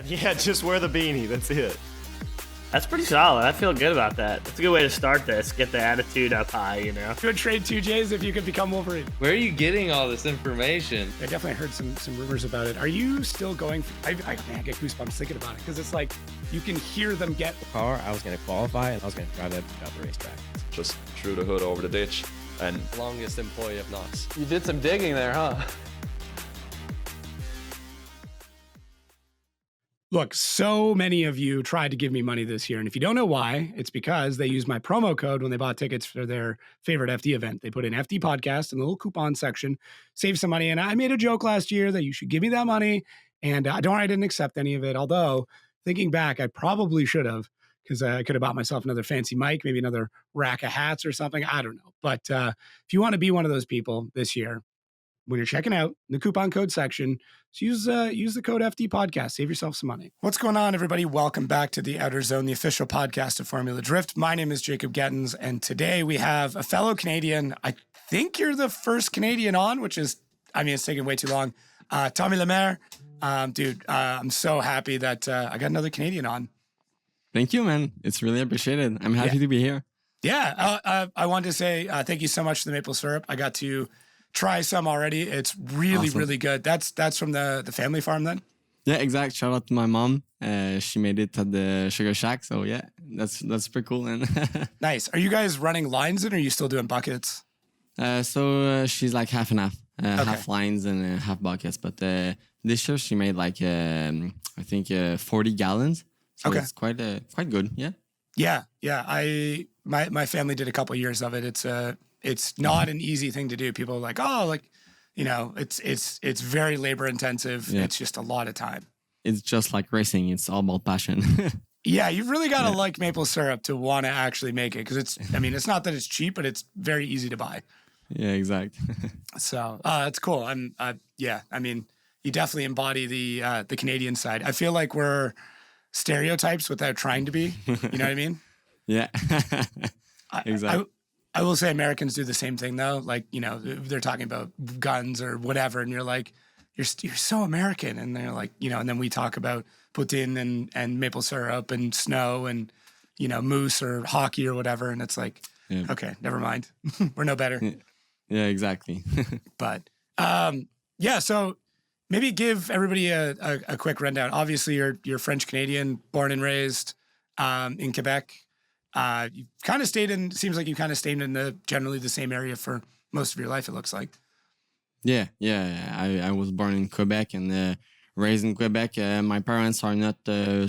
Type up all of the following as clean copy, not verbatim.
Yeah, just wear the beanie. That's it. That's pretty solid. I feel good about that. That's a good way to start this. Get the attitude up high, you know. Good trade 2 J's if you could become Wolverine. Where are you getting all this information? I definitely heard some rumors about it. Are you still going? Man, I get goosebumps thinking about it because it's like you can hear them get. The car, I was going to qualify and I was going to drive it out the racetrack. Just threw the hood over the ditch and longest employee of Knox. You did some digging there, huh? Look, so many of you tried to give me money this year. And if you don't know why, it's because they used my promo code when they bought tickets for their favorite FD event. They put in FD podcast in the little coupon section, save some money. And I made a joke last year that you should give me that money. And I didn't accept any of it. Although thinking back, I probably should have, because I could have bought myself another fancy mic, maybe another rack of hats or something. I don't know. But if you want to be one of those people this year, when you're checking out the coupon code section, use the code FD podcast. Save yourself some money. What's going on, everybody? Welcome back to the Outerzone, the official podcast of Formula Drift. My name is Jacob Gettins, and today we have a fellow Canadian. I think you're the first Canadian on, which is, it's taking way too long. Tommy Lemaire. Dude, I'm so happy that I got another Canadian on. Thank you, man. It's really appreciated. I'm happy to be here. Yeah, I wanted to say thank you so much for the maple syrup. I got to try some already. It's really, awesome. Really good. That's from the family farm then? Yeah, exact. Shout out to my mom. She made it at the Sugar Shack. So yeah, that's pretty cool. And nice. Are you guys running lines in or are you still doing buckets? So she's like half and half. Okay. Half lines and half buckets. But this year she made like, I think 40 gallons. So okay. It's quite good. Yeah. Yeah. My family did a couple years of it. It's not an easy thing to do. People are like, it's very labor intensive. Yeah. It's just a lot of time. It's just like racing. It's all about passion. Yeah, you've really got to like maple syrup to want to actually make it because it's not that it's cheap, but it's very easy to buy. Yeah, exactly. So that's cool. You definitely embody the Canadian side. I feel like we're stereotypes without trying to be. You know what I mean? Yeah, exactly. I will say Americans do the same thing though. Like, they're talking about guns or whatever. And you're like, you're so American. And they're like, and then we talk about poutine and maple syrup and snow and, moose or hockey or whatever. And it's like, yeah. Okay, never mind. We're no better. Yeah, exactly. But, so maybe give everybody a quick rundown. Obviously you're French Canadian, born and raised, in Quebec. You kind of stayed in generally the same area for most of your life, it looks like. Yeah. I was born in Quebec and raised in Quebec. My parents are not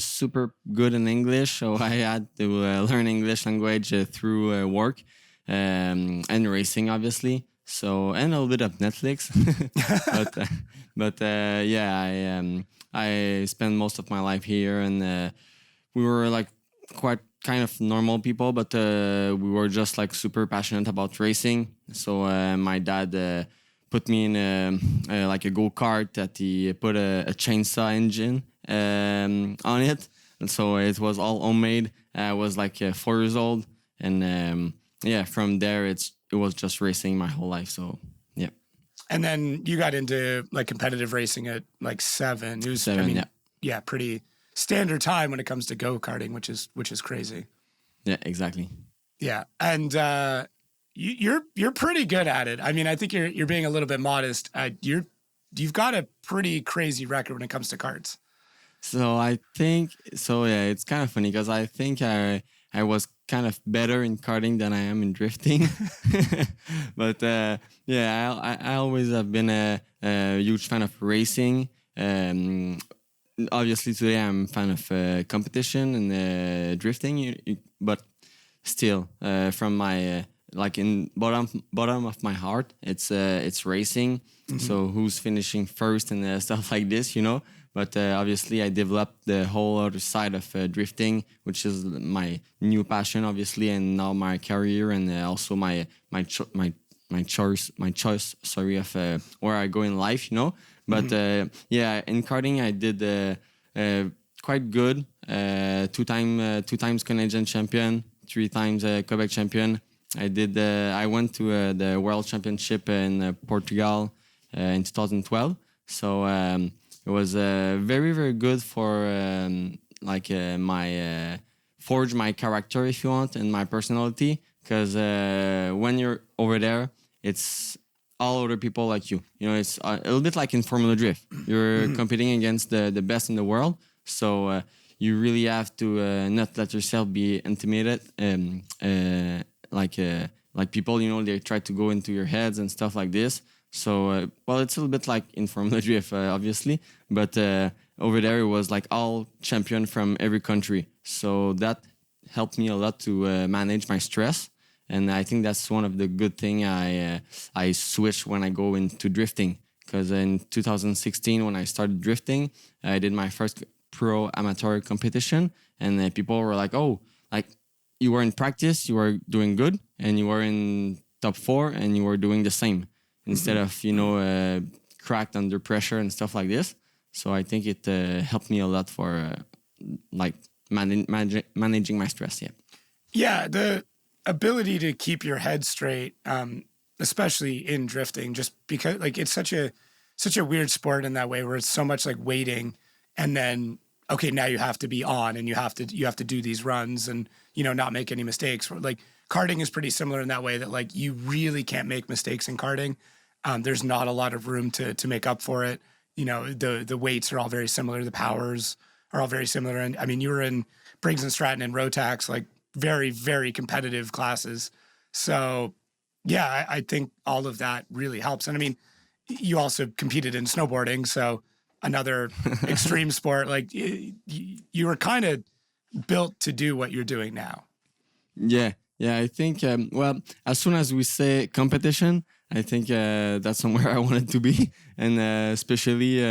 super good in English, so I had to learn English language through work and racing, obviously. So, and a little bit of Netflix. I spent most of my life here, and we were like quite kind of normal people, but we were just like super passionate about racing. So my dad put me in like a go-kart that he put a chainsaw engine on it, and so it was all homemade. I was like 4 years old, and from there it was just racing my whole life. So yeah. And then you got into like competitive racing at like 7. It was 7, yeah, pretty standard time when it comes to go-karting, which is crazy. Yeah, exactly. Yeah, and you're pretty good at it. I think you're being a little bit modest. You've got a pretty crazy record when it comes to karts. So I think yeah, it's kind of funny because I think I was kind of better in karting than I am in drifting. But I always have been a huge fan of racing. Obviously today I'm a fan of competition and drifting, but still from my like in bottom of my heart, it's racing. Mm-hmm. So who's finishing first and stuff like this, But obviously I developed the whole other side of drifting, which is my new passion, obviously, and now my career and also my choice of where I go in life, But in karting I did quite good. 2 times Canadian champion, 3 times Quebec champion. I went to the World Championship in Portugal in 2012. So it was very, very good for forge my character, if you want, and my personality. Because when you're over there, it's all other people like you. You know, it's a little bit like in Formula Drift. You're competing against the best in the world. So you really have to not let yourself be intimidated. Like people, you know, they try to go into your heads and stuff like this. So, well, it's a little bit like in Formula Drift, obviously. But over there, it was like all champion from every country. So that helped me a lot to manage my stress. And I think that's one of the good thing I switch when I go into drifting. Because in 2016, when I started drifting, I did my first pro amateur competition. And people were like, oh, like you were in practice, you were doing good. And you were in top 4 and you were doing the same. Instead of, you know, cracked under pressure and stuff like this. So I think it helped me a lot for managing my stress. Yeah. Yeah. The ability to keep your head straight, especially in drifting, just because like it's such a weird sport in that way where it's so much like waiting and then, okay, now you have to be on and you have to do these runs and, you know, not make any mistakes. Like karting is pretty similar in that way that like you really can't make mistakes in karting. There's not a lot of room to make up for it. You know, the weights are all very similar. The powers are all very similar. And I mean, you were in Briggs and Stratton and Rotax, like very, very competitive classes. So yeah, I think all of that really helps. And I mean, you also competed in snowboarding. So another extreme sport, like you were kind of built to do what you're doing now. Yeah. Yeah, I think, well, as soon as we say competition, I think that's somewhere I wanted to be, and especially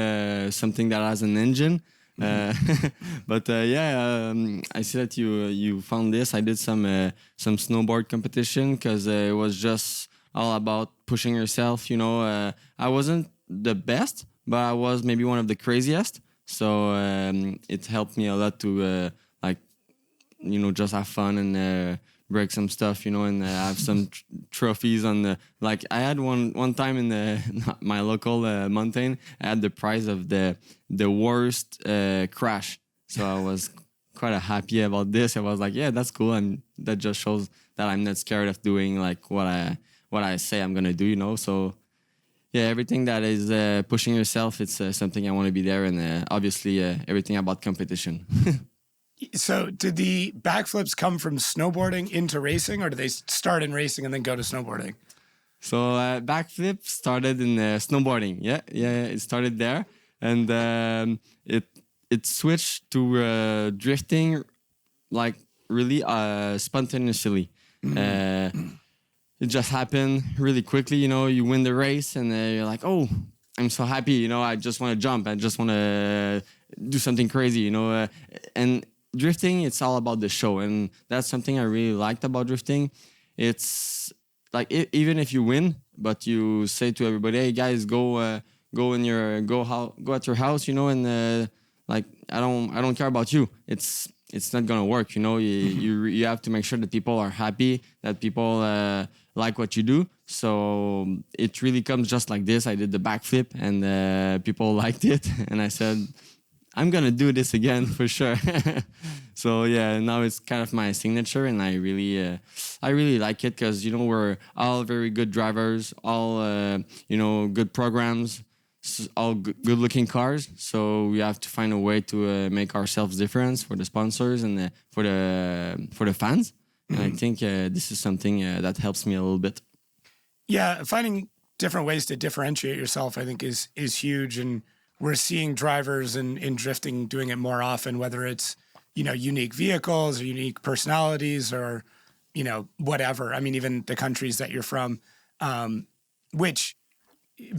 something that has an engine. But I see that you found this. I did some snowboard competition because it was just all about pushing yourself. You know, I wasn't the best, but I was maybe one of the craziest. So it helped me a lot to just have fun and break some stuff, you know, and have some trophies on the, like I had one time in my local mountain, I had the prize of the worst crash. So I was quite happy about this. I was like, yeah, that's cool. And that just shows that I'm not scared of doing like what I say I'm going to do, you know? So yeah, everything that is pushing yourself, it's something I want to be there. And obviously everything about competition. So did the backflips come from snowboarding into racing, or did they start in racing and then go to snowboarding? So backflip started in snowboarding. Yeah, it started there. And it switched to drifting like really spontaneously. It just happened really quickly, you know, you win the race and you're like, oh, I'm so happy, you know, I just want to jump. I just want to do something crazy, you know, and drifting, it's all about the show, and that's something I really liked about drifting. It's like even if you win, but you say to everybody, "Hey guys, go at your house," you know, and like I don't care about you. It's not gonna work, you know. You have to make sure that people are happy, that people like what you do. So it really comes just like this. I did the backflip, and people liked it, and I said, I'm going to do this again for sure. So yeah, now it's kind of my signature, and I really like it because, you know, we're all very good drivers, all, good programs, all good looking cars. So we have to find a way to make ourselves different for the sponsors and for the fans. And I think this is something that helps me a little bit. Yeah. Finding different ways to differentiate yourself, I think is huge. And we're seeing drivers in drifting doing it more often, whether it's, you know, unique vehicles or unique personalities or, you know, whatever. I mean, even the countries that you're from, which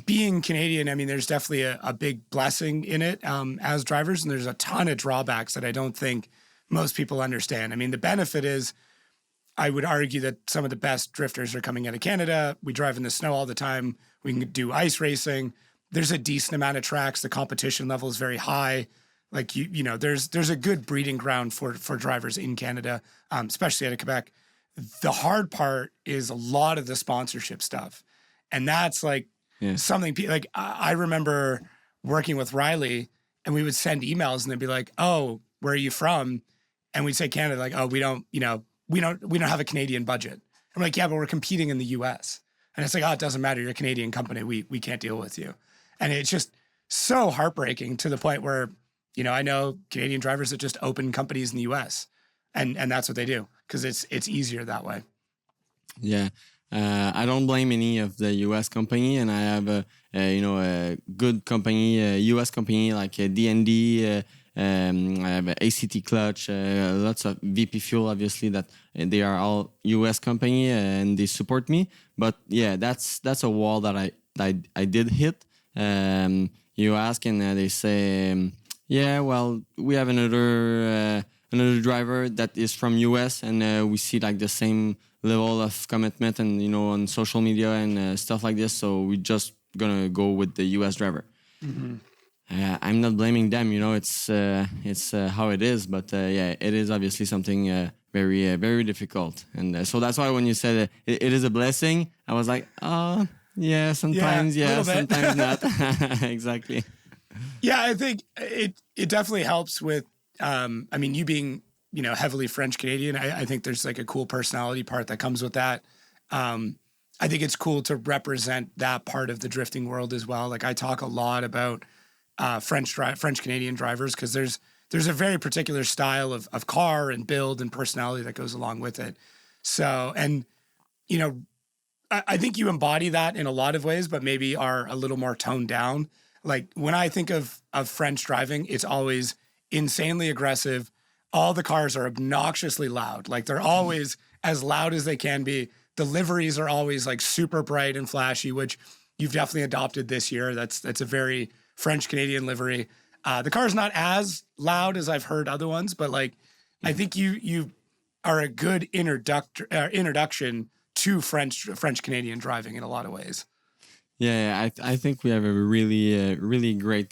being Canadian, I mean, there's definitely a big blessing in it as drivers. And there's a ton of drawbacks that I don't think most people understand. I mean, the benefit is, I would argue that some of the best drifters are coming out of Canada. We drive in the snow all the time. We can do ice racing. There's a decent amount of tracks. The competition level is very high. Like, you know, there's a good breeding ground for drivers in Canada, especially out of Quebec. The hard part is a lot of the sponsorship stuff. And that's like something like I remember working with Riley, and we would send emails, and they'd be like, "Oh, where are you from?" And we'd say Canada, like, "Oh, we don't have a Canadian budget." I'm like, "Yeah, but we're competing in the U.S." And it's like, "Oh, it doesn't matter. You're a Canadian company. We can't deal with you." And it's just so heartbreaking to the point where, I know Canadian drivers that just open companies in the U.S. and that's what they do because it's easier that way. Yeah. I don't blame any of the U.S. company, and I have a good company, U.S. company like D&D. I have a ACT Clutch, lots of VP Fuel, obviously, that they are all U.S. company and they support me. But yeah, that's a wall that I did hit. You ask and they say, yeah, well, we have another driver that is from U.S. and we see like the same level of commitment and on social media and stuff like this. So we just gonna go with the U.S. driver. Mm-hmm. I'm not blaming them, it's how it is, but yeah, it is obviously something very, very difficult. And so that's why when you said it is a blessing, I was like, oh, yeah, sometimes, yeah, sometimes not. Exactly. Yeah, I think it definitely helps with, you being, heavily French Canadian. I think there's like a cool personality part that comes with that. I think it's cool to represent that part of the drifting world as well. Like I talk a lot about French Canadian drivers because there's a very particular style of car and build and personality that goes along with it. So, and I think you embody that in a lot of ways, but maybe are a little more toned down. Like when I think of French driving, it's always insanely aggressive. All the cars are obnoxiously loud. Like they're always as loud as they can be. The liveries are always like super bright and flashy, which you've definitely adopted this year. That's a very French Canadian livery. The car's not as loud as I've heard other ones, but like I think you are a good introduction to French Canadian driving in a lot of ways. Yeah, I think we have a really great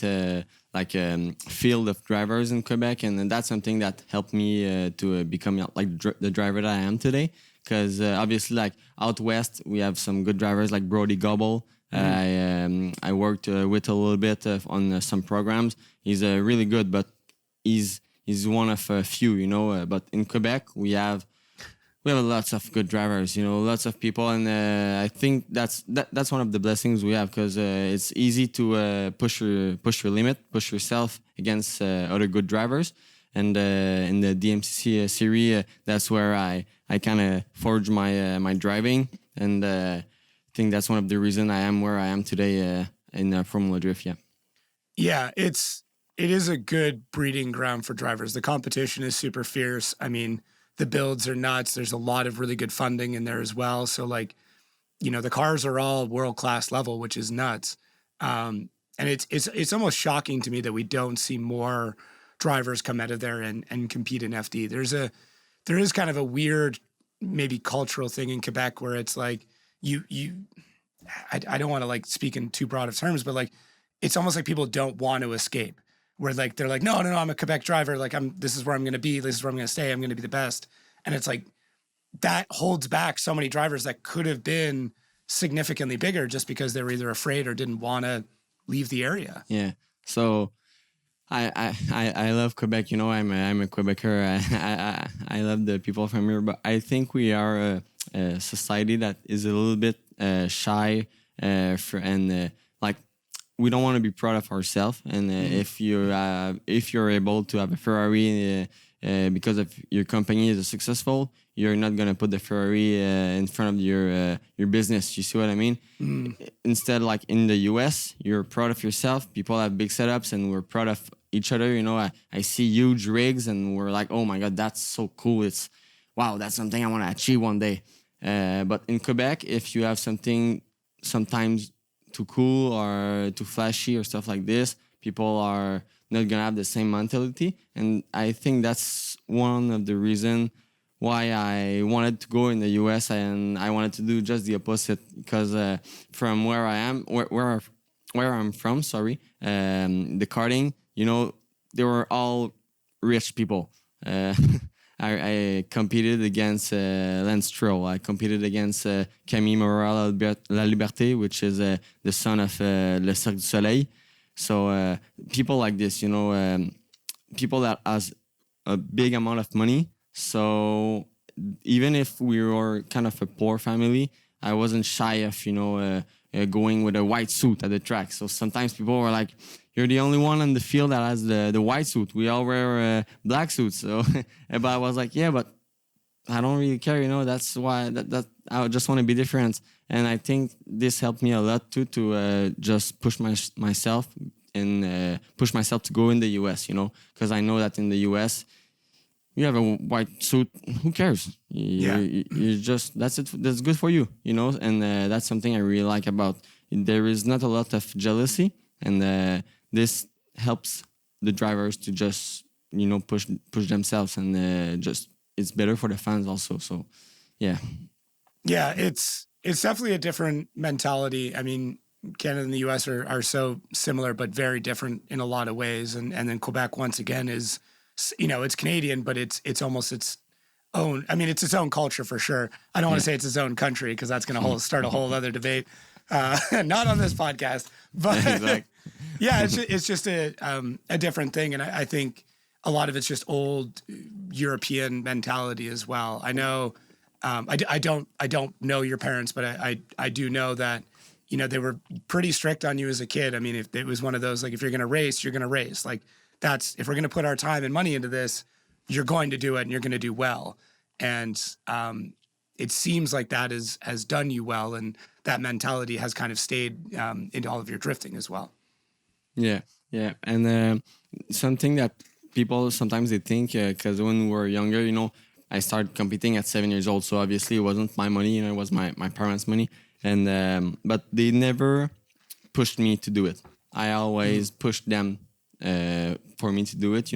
field of drivers in Quebec, and that's something that helped me to become like the driver that I am today. Because obviously, like out west, we have some good drivers like Brody Gobble. I worked with a little bit on some programs. He's really good, but he's one of a few, but in Quebec, we have lots of good drivers, lots of people, and I think that's one of the blessings we have because it's easy to push your limit, push yourself against other good drivers. And in the DMCC series, that's where I kind of forged my driving, and I think that's one of the reasons I am where I am today in Formula Drift. Yeah, it is a good breeding ground for drivers. The competition is super fierce. I mean, the builds are nuts. There's a lot of really good funding in there as well. So like, the cars are all world-class level, which is nuts. And it's almost shocking to me that we don't see more drivers come out of there and compete in FD. There is kind of a weird, maybe cultural thing in Quebec where it's like I don't want to like speak in too broad of terms, but like, it's almost like people don't want to escape. Where like they're like, no, I'm a Quebec driver. Like this is where I'm going to be. This is where I'm going to stay. I'm going to be the best. And it's like that holds back so many drivers that could have been significantly bigger just because they were either afraid or didn't want to leave the area. Yeah. So I love Quebec. I'm a Quebecer. I love the people from here, but I think we are a society that is a little bit shy like. We don't want to be proud of ourselves, and if you're able to have a Ferrari because of your company is successful, you're not gonna put the Ferrari in front of your business. You see what I mean? Instead, like in the US, you're proud of yourself. People have big setups, and we're proud of each other. I see huge rigs, and we're like, oh my god, that's so cool. It's wow, that's something I want to achieve one day. But in Quebec, if you have something sometimes too cool or too flashy or stuff like this, people are not gonna have the same mentality, and I think that's one of the reasons why I wanted to go in the US, and I wanted to do just the opposite because from where I am, where I'm from, the karting, they were all rich people. I competed against Lance Stroll. I competed against Camille Morel La Liberté, which is the son of Le Cirque du Soleil. So people like this, people that has a big amount of money. So even if we were kind of a poor family, I wasn't shy of, going with a white suit at the track. So sometimes people were like, "You're the only one on the field that has the white suit. We all wear black suits." So, but I was like, "Yeah, but I don't really care. That's why that I just want to be different." And I think this helped me a lot too to just push myself and push myself to go in the US. Because I know that in the US, you have a white suit. Who cares? You just that's it. That's good for you, And that's something I really like about. There is not a lot of jealousy, and this helps the drivers to just push themselves, and just it's better for the fans also. So, yeah, it's definitely a different mentality. I mean, Canada and the US are so similar, but very different in a lot of ways. And then Quebec, once again, is, it's Canadian, but it's almost its own. I mean, it's its own culture for sure. I don't want to say it's its own country because that's going to start a whole other debate. Not on this podcast, but yeah, it's just a different thing. And I think a lot of it's just old European mentality as well. I know, I don't know your parents, but I do know that, they were pretty strict on you as a kid. I mean, if it was one of those, like, if you're going to race, you're going to race. Like, if we're going to put our time and money into this, you're going to do it and you're going to do well. And it seems like that has done you well. And that mentality has kind of stayed into all of your drifting as well. Yeah. And something that people sometimes they think, because when we were younger, I started competing at 7 years old. So obviously it wasn't my money, it was my parents' money. And but they never pushed me to do it. I always pushed them for me to do it,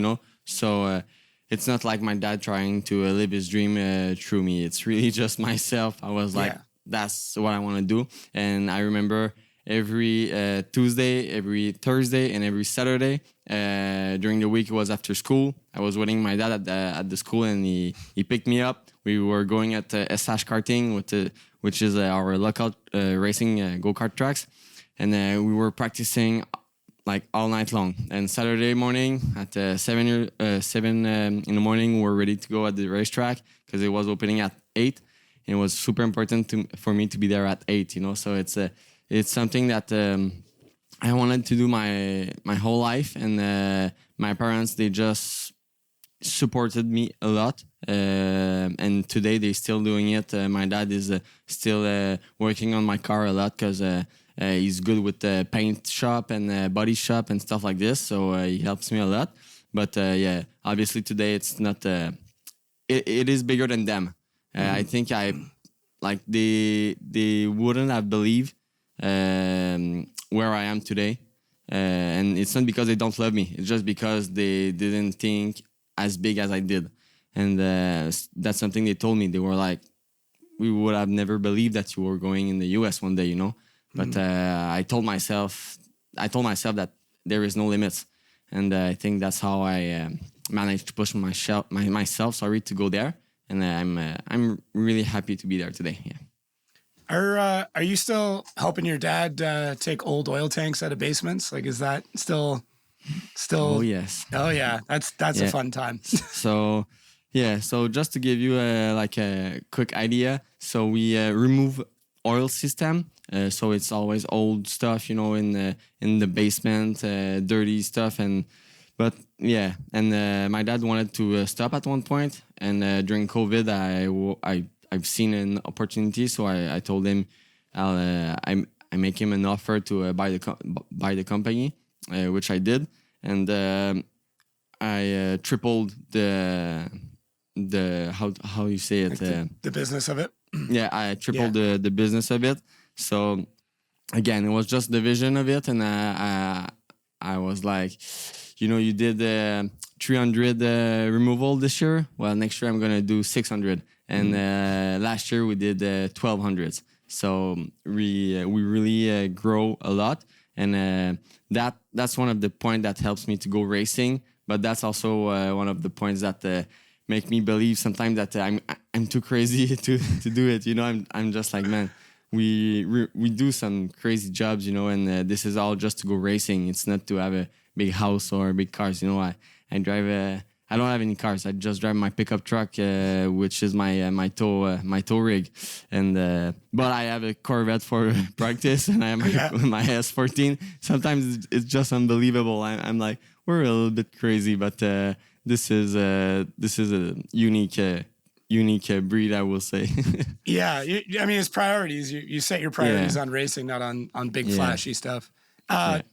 So it's not like my dad trying to live his dream through me. It's really just myself. I was like, that's what I want to do. And I remember every Tuesday, every Thursday, and every Saturday during the week, it was after school. I was waiting my dad at the school, and he picked me up. We were going at SH Karting, which is our local racing go-kart tracks. And we were practicing like all night long. And Saturday morning at 7 in the morning, we were ready to go at the racetrack because it was opening at 8. And it was super important for me to be there at 8, So it's something that I wanted to do my whole life. And my parents, they just supported me a lot. And today they're still doing it. My dad is still working on my car a lot because he's good with the paint shop and body shop and stuff like this. So he helps me a lot. But obviously today it's not. It is bigger than them. I think they wouldn't have believed where I am today. And it's not because they don't love me. It's just because they didn't think as big as I did. And that's something they told me. They were like, we would have never believed that you were going in the US one day, But I told myself that there is no limits. And I think that's how I managed to push myself to go there. And I'm really happy to be there today. Yeah. Are you still helping your dad take old oil tanks out of basements? Like, is that still? Oh yes. Oh yeah, that's a fun time. So just to give you a quick idea, so we remove oil system. So it's always old stuff, in the basement, dirty stuff, and my dad wanted to stop at one point, and during COVID, I've seen an opportunity, so I told him I make him an offer to buy the company, which I did, and I tripled the how you say it, the business of it. Yeah, I tripled the business of it. So again, it was just the vision of it, and I was like, you did 300 removal this year. Well, next year I'm gonna do 600, and last year we did 1200s. So we really grow a lot, and that's one of the points that helps me to go racing. But that's also one of the points that make me believe sometimes that I'm too crazy to do it. I'm just like, man, we do some crazy jobs, you know, and this is all just to go racing. It's not to have a big house or big cars. You know, I drive I don't have any cars. I just drive my pickup truck, which is my tow rig, and but I have a Corvette for practice, and I have my S14. Sometimes it's just unbelievable. I'm like, we're a little bit crazy, but this is a unique breed, I will say. Yeah, I mean, it's priorities. You set your priorities on racing, not on big flashy stuff. I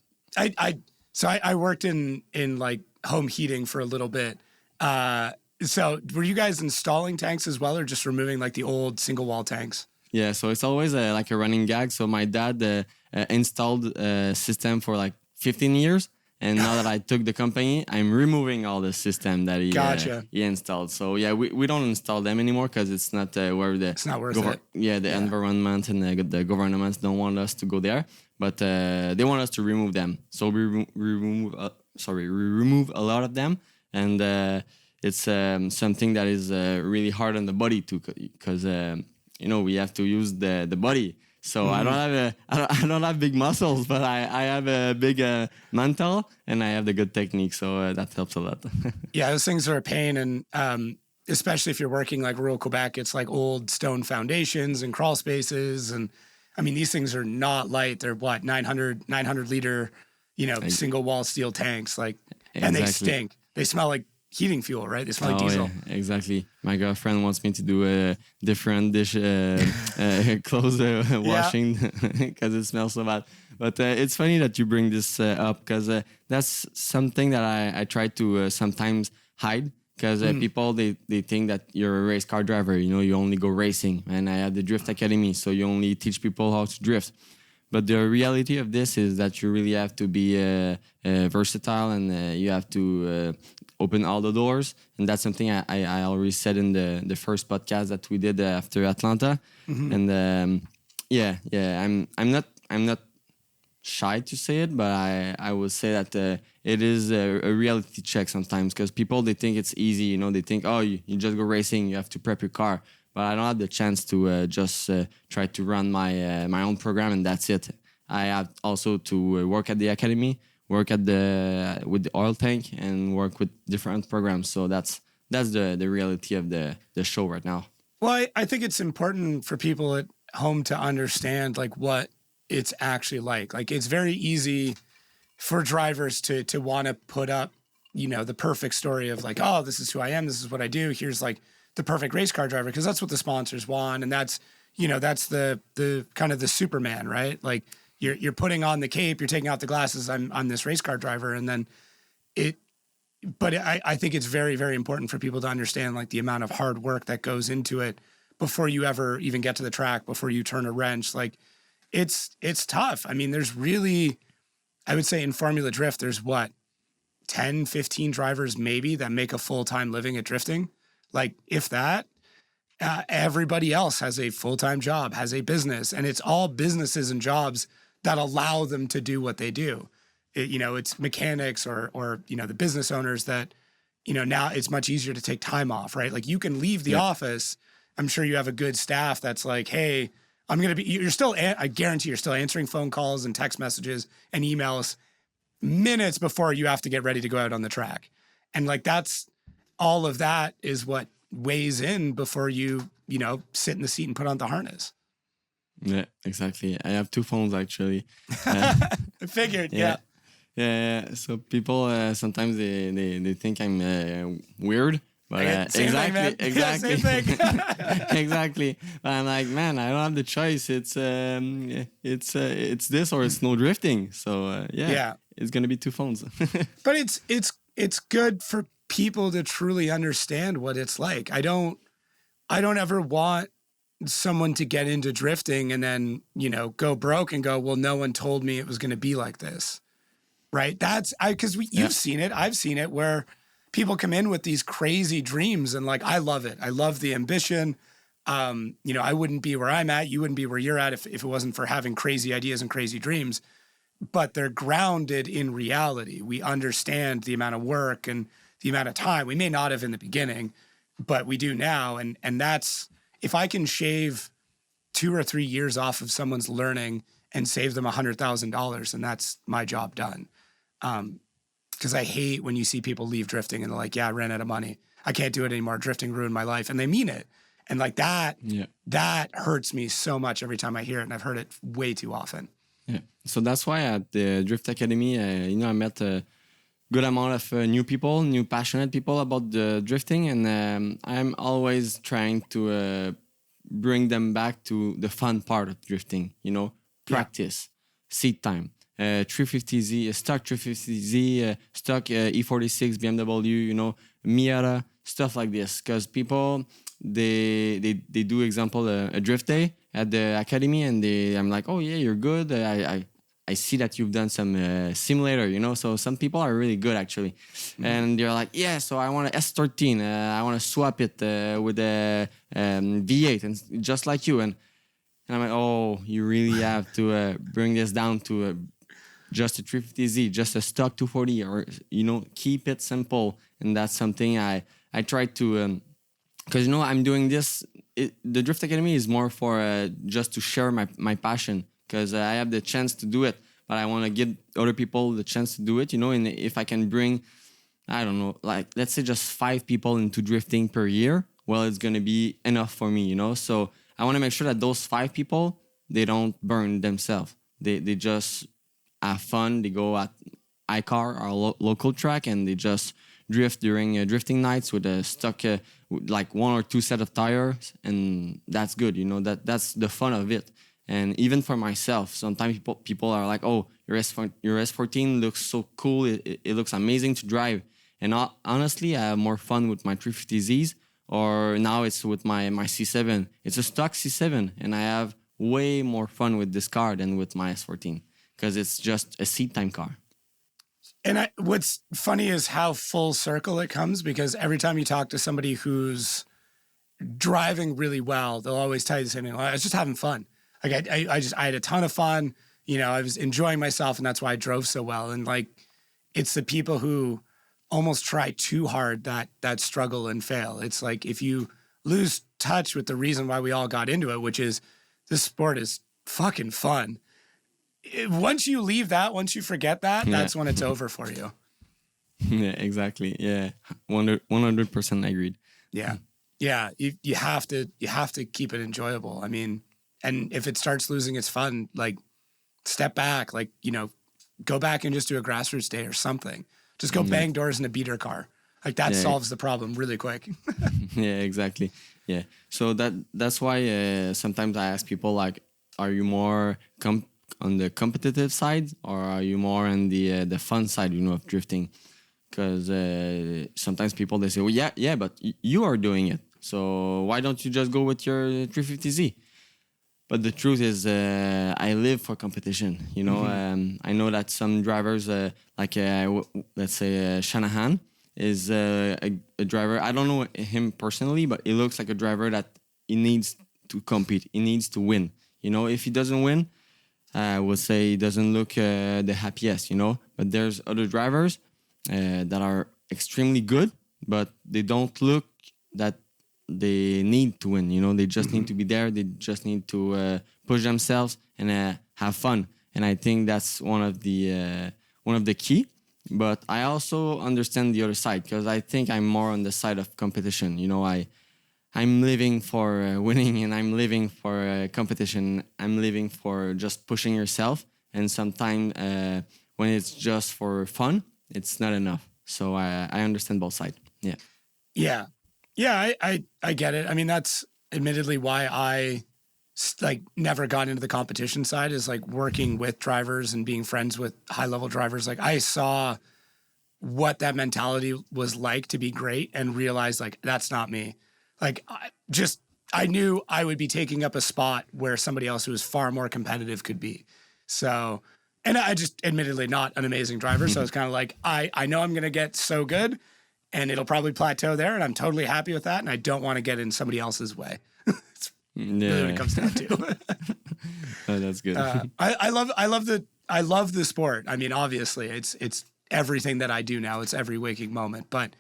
worked in like home heating for a little bit. So were you guys installing tanks as well, or just removing like the old single wall tanks? Yeah, so it's always like a running gag. So my dad installed a system for like 15 years. And now that I took the company, I'm removing all the system that he installed. So yeah, we don't install them anymore because it's not where the it's not worth it. Yeah, the environment and the governments don't want us to go there, but they want us to remove them. So we remove a lot of them, and it's something that is really hard on the body too, because you know, we have to use the body. So I don't have big muscles, but I have a big mental, and I have the good technique. So that helps a lot. Yeah, those things are a pain, and especially if you're working like rural Quebec, it's like old stone foundations and crawl spaces, and I mean, these things are not light. They're what 900 liter, you know, single wall steel tanks, like, and they stink. They smell like heating fuel, right? They smell like diesel. Yeah, exactly. My girlfriend wants me to do a different dish clothes washing because it smells so bad. But it's funny that you bring this up, because that's something that I try to sometimes hide, because people, they think that you're a race car driver. You know, you only go racing. And I have the Drift Academy, so you only teach people how to drift. But the reality of this is that you really have to be versatile, and you have to open all the doors. And that's something I already said in the first podcast that we did after Atlanta. And I'm not shy to say it, but I would say that it is a reality check sometimes, because people, they think it's easy. You know, they think, oh, you just go racing, you have to prep your car. But I don't have the chance to just try to run my own program, and that's it. I have also to work at the academy, work with the oil tank, and work with different programs. So that's the reality of the show right now. Well, I think it's important for people at home to understand like what it's actually like. Like, it's very easy for drivers to want to put up, you know, the perfect story of like, oh, this is who I am, this is what I do. Here's like the perfect race car driver, because that's what the sponsors want, and that's, you know, that's the kind of the Superman, right? Like, you're putting on the cape, you're taking out the glasses. I'm this race car driver, and then But I think it's very, very important for people to understand like the amount of hard work that goes into it before you ever even get to the track, before you turn a wrench. Like, it's tough. I mean, there's really, I would say in Formula Drift, there's what, 10, 15 drivers maybe that make a full-time living at drifting. Like, if that, everybody else has a full-time job, has a business, and it's all businesses and jobs that allow them to do what they do. You know, it's mechanics or, you know, the business owners that, you know, now it's much easier to take time off, right? Like, you can leave the office. I'm sure you have a good staff that's like, hey, you're still, I guarantee you're still answering phone calls and text messages and emails minutes before you have to get ready to go out on the track. And like, that's, all of that is what weighs in before you know, sit in the seat and put on the harness. Yeah, exactly. I have 2 phones actually. I figured, yeah. Yeah. So people sometimes they think I'm weird, but exactly. Exactly. But I'm like, man, I don't have the choice. It's this or it's no drifting. So it's gonna be 2 phones. But it's good for people to truly understand what it's like. I don't ever want someone to get into drifting and then, you know, go broke and go, well, no one told me it was going to be like this. Right. You've seen it. I've seen it where people come in with these crazy dreams and like, I love it. I love the ambition. You know, I wouldn't be where I'm at. You wouldn't be where you're at if it wasn't for having crazy ideas and crazy dreams, but they're grounded in reality. We understand the amount of work and the amount of time. We may not have in the beginning, but we do now. And that's, if I can shave 2 or 3 years off of someone's learning and save them $100,000, and that's my job done. Because I hate when you see people leave drifting and they're like, yeah, I ran out of money. I can't do it anymore. Drifting ruined my life. And they mean it. And like that, that hurts me so much every time I hear it. And I've heard it way too often. Yeah. So that's why at the Drift Academy, I met a good amount of new people, new passionate people about the drifting. And I'm always trying to bring them back to the fun part of drifting, practice, seat time. 350Z, stock 350Z, stock E46 BMW, Miata, stuff like this. Because people, they do example a drift day at the academy, and I'm like, oh yeah, you're good. I see that you've done some simulator, So some people are really good actually, and they're like, yeah, so I want a S13, I want to swap it with a V8, and just like you, and I'm like, oh, you really have to bring this down to just a 350Z, just a stock 240, or keep it simple. And that's something I try to, because I'm doing this. The Drift Academy is more for just to share my passion, because I have the chance to do it, but I want to give other people the chance to do it. And if I can bring, I don't know, like let's say just 5 people into drifting per year, well, it's gonna be enough for me. So I want to make sure that those 5 people, they don't burn themselves. They just have fun. They go at iCar, our local track, and they just drift during drifting nights with a stock, like 1 or 2 set of tires, and that's good. That's the fun of it. And even for myself, sometimes people are like, "Oh, your S14 looks so cool. It looks amazing to drive." And honestly, I have more fun with my 350Zs, or now it's with my C7. It's a stock C7, and I have way more fun with this car than with my S14. Because it's just a seat time car. And what's funny is how full circle it comes, because every time you talk to somebody who's driving really well, they'll always tell you the same thing. I was just having fun. Like I had a ton of fun. I was enjoying myself, and that's why I drove so well. And like, it's the people who almost try too hard that struggle and fail. It's like if you lose touch with the reason why we all got into it, which is this sport is fucking fun. Once you leave that, once you forget that, that's when it's over for you. Yeah, exactly. Yeah, 100% agreed. Yeah, yeah. You have to keep it enjoyable. I mean, and if it starts losing its fun, like step back, like go back and just do a grassroots day or something. Just go bang doors in a beater car. Like that solves the problem really quick. Yeah, exactly. Yeah. So that's why sometimes I ask people like, are you more on the competitive side, or are you more on the fun side, of drifting? Because sometimes people, they say, well, yeah, but you are doing it, so why don't you just go with your 350Z? But the truth is, I live for competition. I know that some drivers, let's say Shanahan, is a driver. I don't know him personally, but he looks like a driver that he needs to compete. He needs to win. If he doesn't win, I would say he doesn't look the happiest, But there's other drivers that are extremely good, but they don't look that they need to win. They just need to be there. They just need to push themselves and have fun. And I think that's one of the key. But I also understand the other side, because I think I'm more on the side of competition. I'm living for winning, and I'm living for competition. I'm living for just pushing yourself. And sometimes when it's just for fun, it's not enough. So I understand both sides. Yeah. Yeah. Yeah, I get it. I mean, that's admittedly why I never got into the competition side, is like working with drivers and being friends with high level drivers. Like I saw what that mentality was like to be great and realized like, that's not me. Like I knew I would be taking up a spot where somebody else who was far more competitive could be. So, and I just admittedly not an amazing driver. So it's kind of like, I know I'm going to get so good and it'll probably plateau there, and I'm totally happy with that. And I don't want to get in somebody else's way. It's really what it comes down to. Oh, that's good. I love the sport. I mean, obviously it's everything that I do now. It's every waking moment, but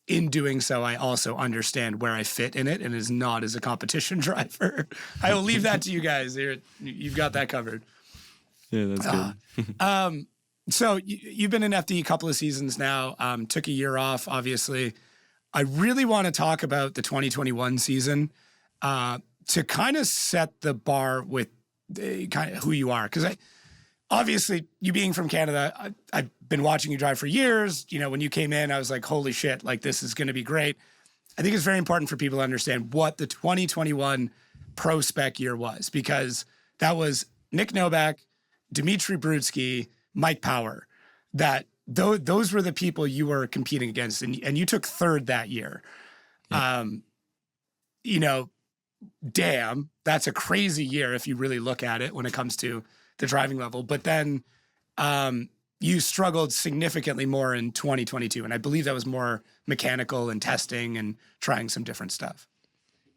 in doing so, I also understand where I fit in it and is not as a competition driver. I will leave that to you guys. You've got that covered. Yeah, that's good. So you've been in FD a couple of seasons now, took a year off, obviously. I really want to talk about the 2021 season to kind of set the bar with kind of who you are. Because obviously, you being from Canada, I've been watching you drive for years. You know, when you came in, I was like, holy shit, like this is going to be great. I think it's very important for people to understand what the 2021 Prospec year was, because that was Nick Novak, Dmitry Brudsky, Mike Power. Those were the people you were competing against, and you took third that year. Yeah. You know, damn, that's a crazy year if you really look at it when it comes to the driving level. But then you struggled significantly more in 2022, and I believe that was more mechanical and testing and trying some different stuff.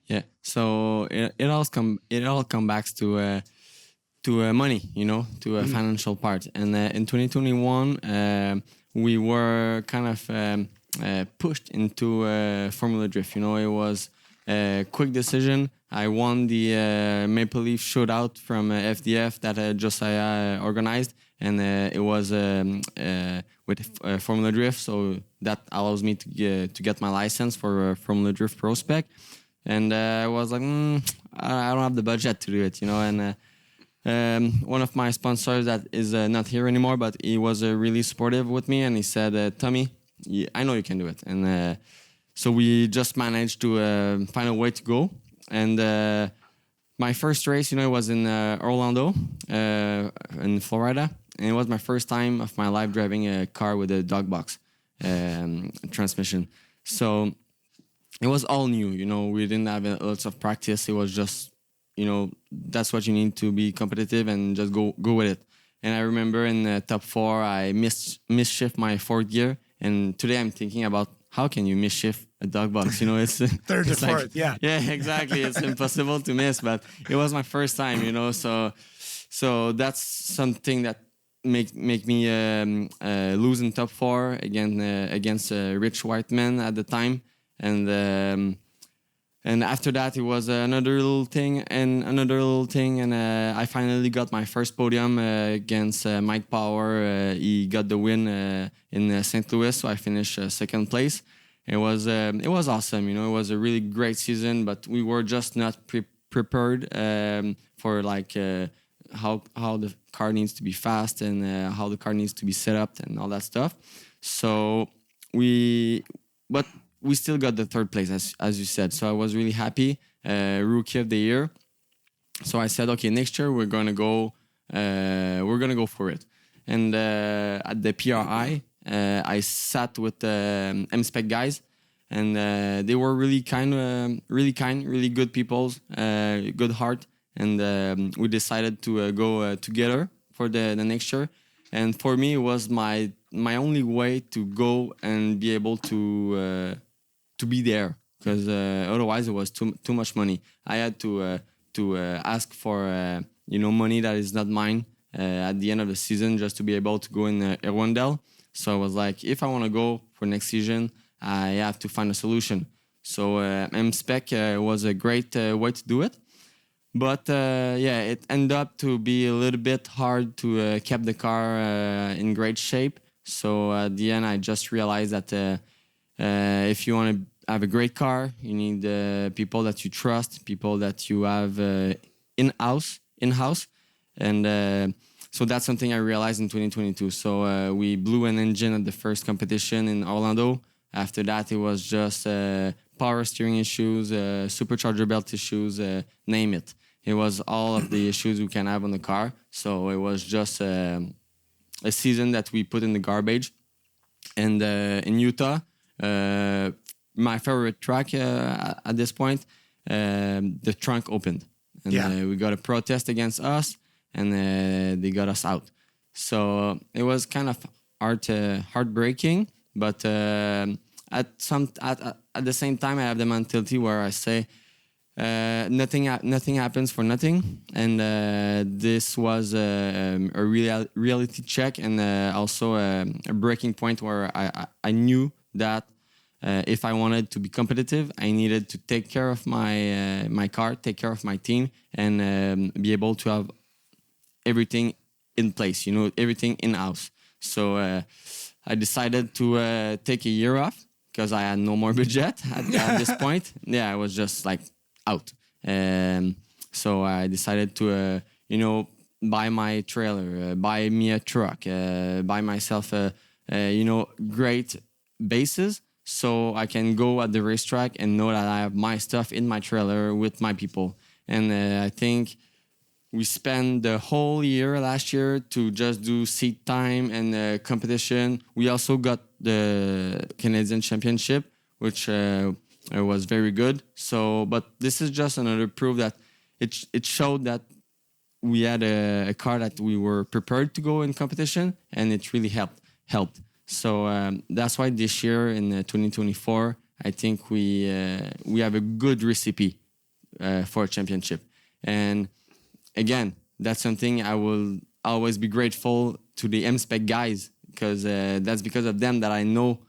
Yeah, so it all comes back to money, you know, to a financial part. And in 2021, we were kind of pushed into Formula Drift. You know, it was a quick decision. I won the Maple Leaf shootout from FDF that Josiah organized, and it was with Formula Drift, so that allows me to get my license for Formula Drift Prospec. And I was like, I don't have the budget to do it, you know, and one of my sponsors that is not here anymore, but he was really supportive with me, and he said, Tommy, I know you can do it. And so we just managed to find a way to go. And my first race, you know, it was in Orlando, in Florida. And it was my first time of my life driving a car with a dog box transmission. So it was all new, you know, we didn't have lots of practice. It was just, you know, that's what you need to be competitive and just go with it. And I remember in top 4, I misshift my fourth gear. And today I'm thinking about how can you misshift a dog box? You know, it's third to fourth, yeah. Yeah, exactly. It's impossible to miss, but it was my first time, you know. So that's something that make me lose in top 4 against Rich Whiteman at the time. And after that, it was another little thing, and I finally got my first podium against Mike Power. He got the win in St. Louis, so I finished second place. It was awesome, you know. It was a really great season, but we were just not prepared for like how the car needs to be fast and how the car needs to be set up and all that stuff. So but we still got the third place, as you said. So I was really happy, rookie of the year. So I said, okay, next year we're gonna go for it. And at the PRI, I sat with the M-Spec guys, and they were really good people, good heart. And we decided to go together for the next year. And for me, it was my only way to go and be able to be there, because otherwise it was too much money. I had to ask for money that is not mine at the end of the season, just to be able to go in Irwindale. So I was like, if I want to go for next season, I have to find a solution. So M-Spec was a great way to do it. But it ended up to be a little bit hard to keep the car in great shape. So at the end, I just realized that if you want to have a great car, you need people that you trust, people that you have in-house. And so that's something I realized in 2022. So we blew an engine at the first competition in Orlando. After that, it was just power steering issues, supercharger belt issues, name it. It was all of the issues we can have on the car. So it was just a season that we put in the garbage. And in Utah, my favorite track at this point, the trunk opened. And we got a protest against us, and they got us out. So it was kind of heartbreaking, but at the same time, I have the mentality where I say, nothing happens for nothing, and this was a reality check, and also a breaking point where I knew that if I wanted to be competitive, I needed to take care of my car, take care of my team, and be able to have everything in place, everything in-house. So I decided to take a year off because I had no more budget at this point. Yeah, I was just like out. So I decided to, buy my trailer, buy me a truck, buy myself great bases so I can go at the racetrack and know that I have my stuff in my trailer with my people. And I think we spent the whole year last year to just do seat time and competition. We also got the Canadian Championship, which was very good. So, but this is just another proof that it showed that we had a car that we were prepared to go in competition, and it really helped. So that's why this year in 2024, I think we have a good recipe for a championship. And again, that's something I will always be grateful to the M-Spec guys, because that's because of them that I know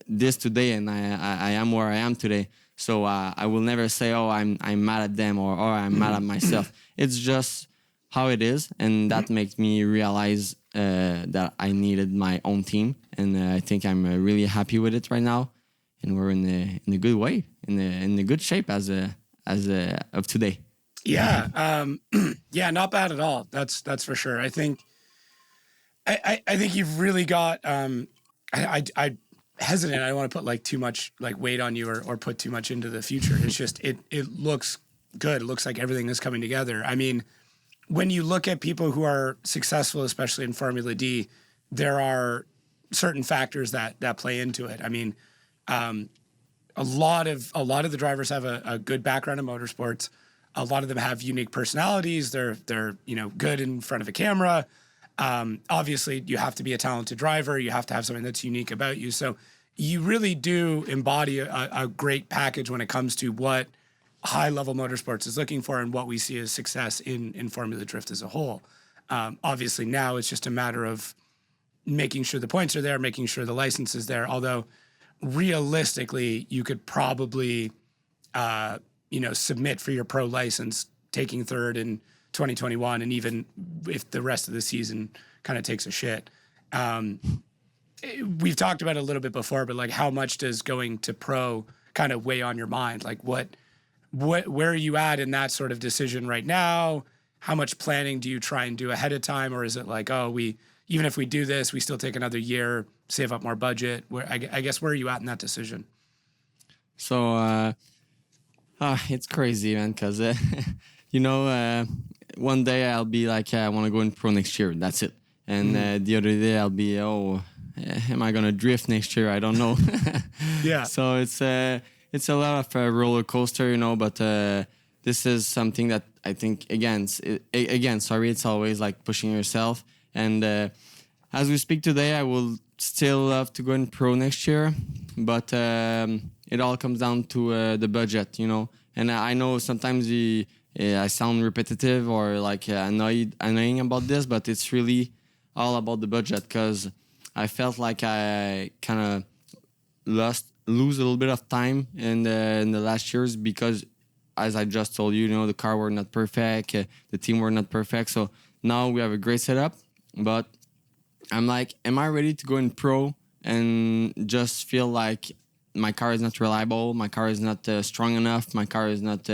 this today, and I am where I am today. So I will never say, oh, I'm mad at them or I'm mad at myself. It's just how it is, and that makes me realize that I needed my own team, and I think I'm really happy with it right now, and we're in a good way, in a good shape as of today. Yeah, yeah, not bad at all. That's for sure. I think you've really got. I hesitant. I don't want to put like too much like weight on you or put too much into the future. It's just it looks good. It looks like everything is coming together. I mean, when you look at people who are successful, especially in Formula D, there are certain factors that play into it. I mean, a lot of the drivers have a good background in motorsports. A lot of them have unique personalities. They're good in front of a camera. Obviously, you have to be a talented driver. You have to have something that's unique about you. So you really do embody a great package when it comes to what high-level motorsports is looking for and what we see as success in Formula Drift as a whole. Obviously, now it's just a matter of making sure the points are there, making sure the license is there. Although, realistically, you could probably, submit for your pro license, taking third in 2021, and even if the rest of the season kind of takes a shit. We've talked about it a little bit before, but like, how much does going to pro kind of weigh on your mind? Like, where are you at in that sort of decision right now? How much planning do you try and do ahead of time? Or is it like, even if we do this, we still take another year, save up more budget? I guess, where are you at in that decision? So, it's crazy, man, because, one day I'll be like, I want to go in pro next year. That's it. And the other day I'll be, am I going to drift next year? I don't know. Yeah. So it's a lot of a roller coaster, but this is something that I think, it's always like pushing yourself. And as we speak today, I will still love to go in pro next year, but it all comes down to the budget, And I know sometimes I sound repetitive or like annoying about this, but it's really all about the budget, because I felt like I kind of lose a little bit of time in the last years, because as I just told you, the car were not perfect, the team were not perfect. So now we have a great setup, but I'm like, am I ready to go in pro and just feel like my car is not reliable, my car is not strong enough, my car is not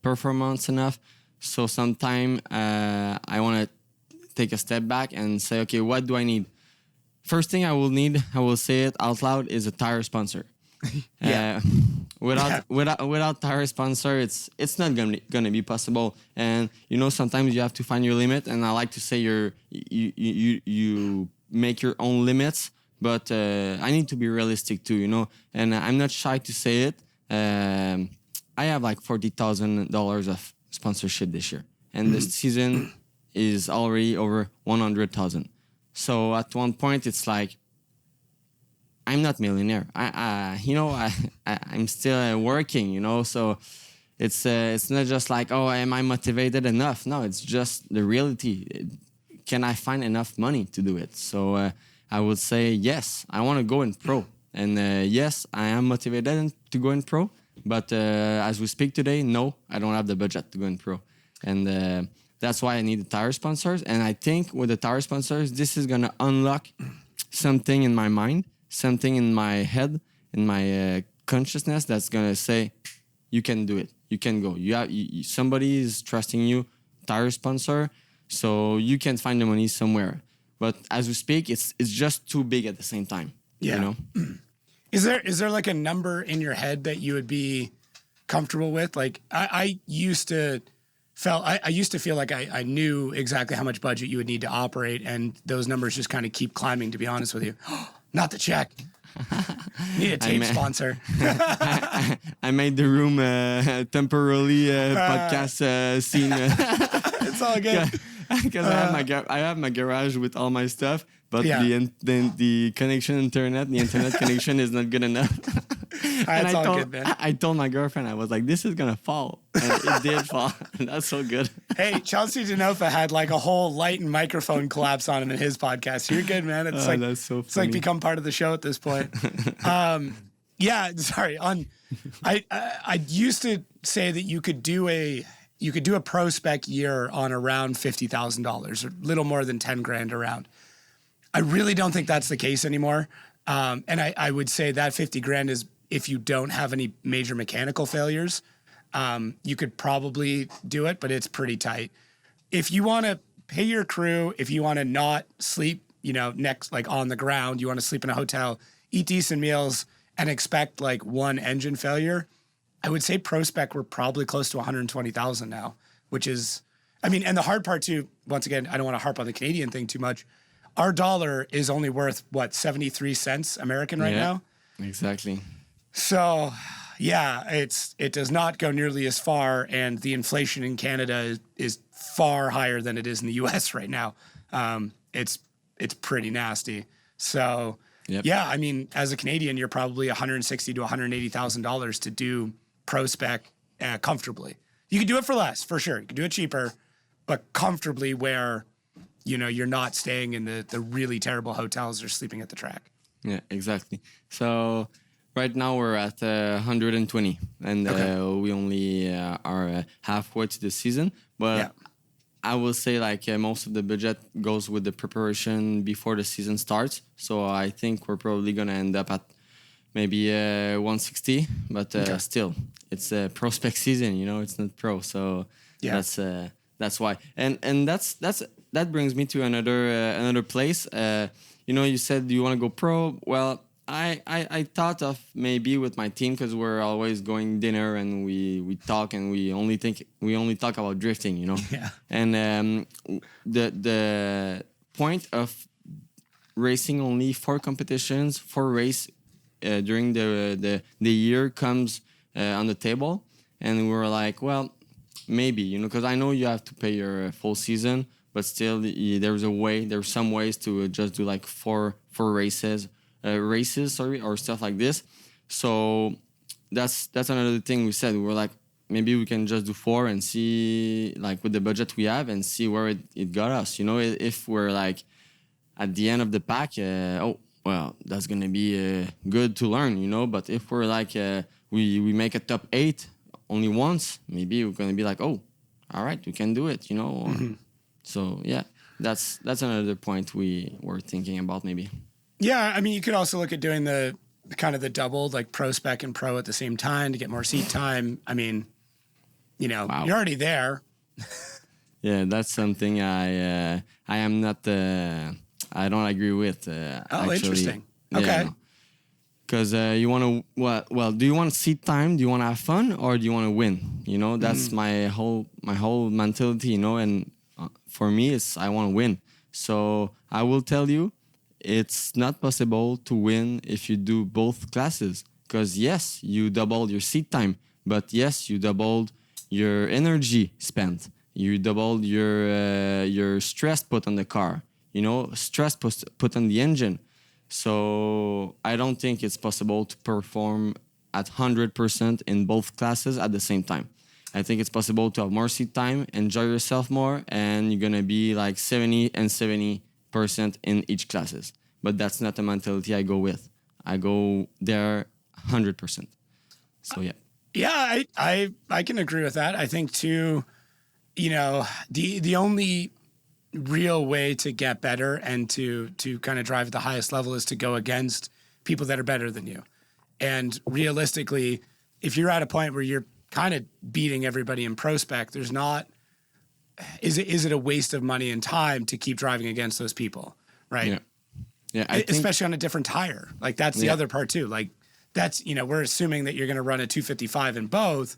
performance enough? So sometime I want to take a step back and say, okay, what do I need? First thing I will say it out loud, is a tire sponsor. Yeah. Without tire sponsor, it's not gonna be possible. And sometimes you have to find your limit. And I like to say you make your own limits, but I need to be realistic too, And I'm not shy to say it. I have like $40,000 of sponsorship this year, and the season is already over 100,000. So at one point, it's like, I'm not millionaire. I'm still working, So it's not just like, oh, am I motivated enough? No, it's just the reality. Can I find enough money to do it? So I would say yes. I want to go in pro, And yes, I am motivated to go in pro. But as we speak today, no, I don't have the budget to go in pro. And that's why I need the tire sponsors. And I think with the tire sponsors, this is going to unlock something in my mind, something in my head, in my consciousness that's going to say, you can do it. You can go. Somebody is trusting you, tire sponsor, so you can find the money somewhere. But as we speak, it's just too big at the same time. Yeah. You know? Is there like a number in your head that you would be comfortable with? Like I used to feel like I knew exactly how much budget you would need to operate, and those numbers just kind of keep climbing, to be honest with you. Not the check. Need a tape sponsor. I made the room temporarily podcast scene. It's all good. Because I have my garage with all my stuff, but the internet connection is not good enough. That's all good, man. I told my girlfriend, I was like, this is gonna fall, and it did fall. That's so good. Hey, Chelsea Denofa had like a whole light and microphone collapse on him in his podcast. You're good, man. It's like that's so funny. It's like become part of the show at this point. Yeah, sorry. I used to say that you could do a Prospec year on around $50,000, or little more than 10 grand around. I really don't think that's the case anymore. And I would say that 50 grand is if you don't have any major mechanical failures. You could probably do it, but it's pretty tight. If you want to pay your crew, if you want to not sleep, next, like on the ground, you want to sleep in a hotel, eat decent meals, and expect like one engine failure, I would say Prospec we're probably close to 120,000 now, which is, and the hard part too, once again, I don't want to harp on the Canadian thing too much. Our dollar is only worth 73 cents American right now. Exactly. So, yeah, it does not go nearly as far, and the inflation in Canada is far higher than it is in the U.S. right now. It's pretty nasty. So, yeah, as a Canadian, you're probably $160,000 to $180,000 to do Prospec comfortably. You can do it for less, for sure. You can do it cheaper, but comfortably where, you're not staying in the really terrible hotels or sleeping at the track. Yeah, exactly. So right now we're at 120, and we only are halfway to the season. But I will say most of the budget goes with the preparation before the season starts. So I think we're probably going to end up at maybe 160, but still, it's a Prospec season, it's not pro. So that's why. And that brings me to another place. You said you want to go pro. Well, I thought of maybe with my team, because we're always going dinner and we talk and we only talk about drifting, Yeah. And the point of racing only 4 competitions, 4 race during the year comes on the table, and we were like, well, maybe, because I know you have to pay your full season, but still there's some ways to just do like 4 races, or stuff like this. So that's another thing we said. We were like, maybe we can just do 4 and see, like, with the budget we have, and see where it got us. If we're like at the end of the pack, that's gonna be good to learn, But if we're like we make a top 8 only once, maybe we're gonna be like, oh, all right, we can do it, Mm-hmm. So yeah, that's another point we were thinking about maybe. Yeah, you could also look at doing the kind of the double, like Prospec and pro at the same time to get more seat time. Wow. You're already there. Yeah, that's something I am not. I don't agree with. Actually. Interesting. Okay. Because you want to. Well, do you want seat time? Do you want to have fun, or do you want to win? That's my whole mentality. And for me, I want to win. So I will tell you, it's not possible to win if you do both classes. Because yes, you doubled your seat time, but yes, you doubled your energy spent. You doubled your stress put on the car. Stress put on the engine. So I don't think it's possible to perform at 100% in both classes at the same time. I think it's possible to have more seat time, enjoy yourself more, and you're gonna be like 70% in each classes. But that's not the mentality I go with. I go there 100%. So yeah. Yeah, I can agree with that. I think too, you know, the only real way to get better and to kind of drive at the highest level is to go against people that are better than you. And realistically, if you're at a point where you're kind of beating everybody in Prospec, there's not, is it a waste of money and time to keep driving against those people, right? Yeah. Yeah, I think, especially on a different tire. Like that's the other part too. Like that's, you know, we're assuming that you're going to run a 255 in both.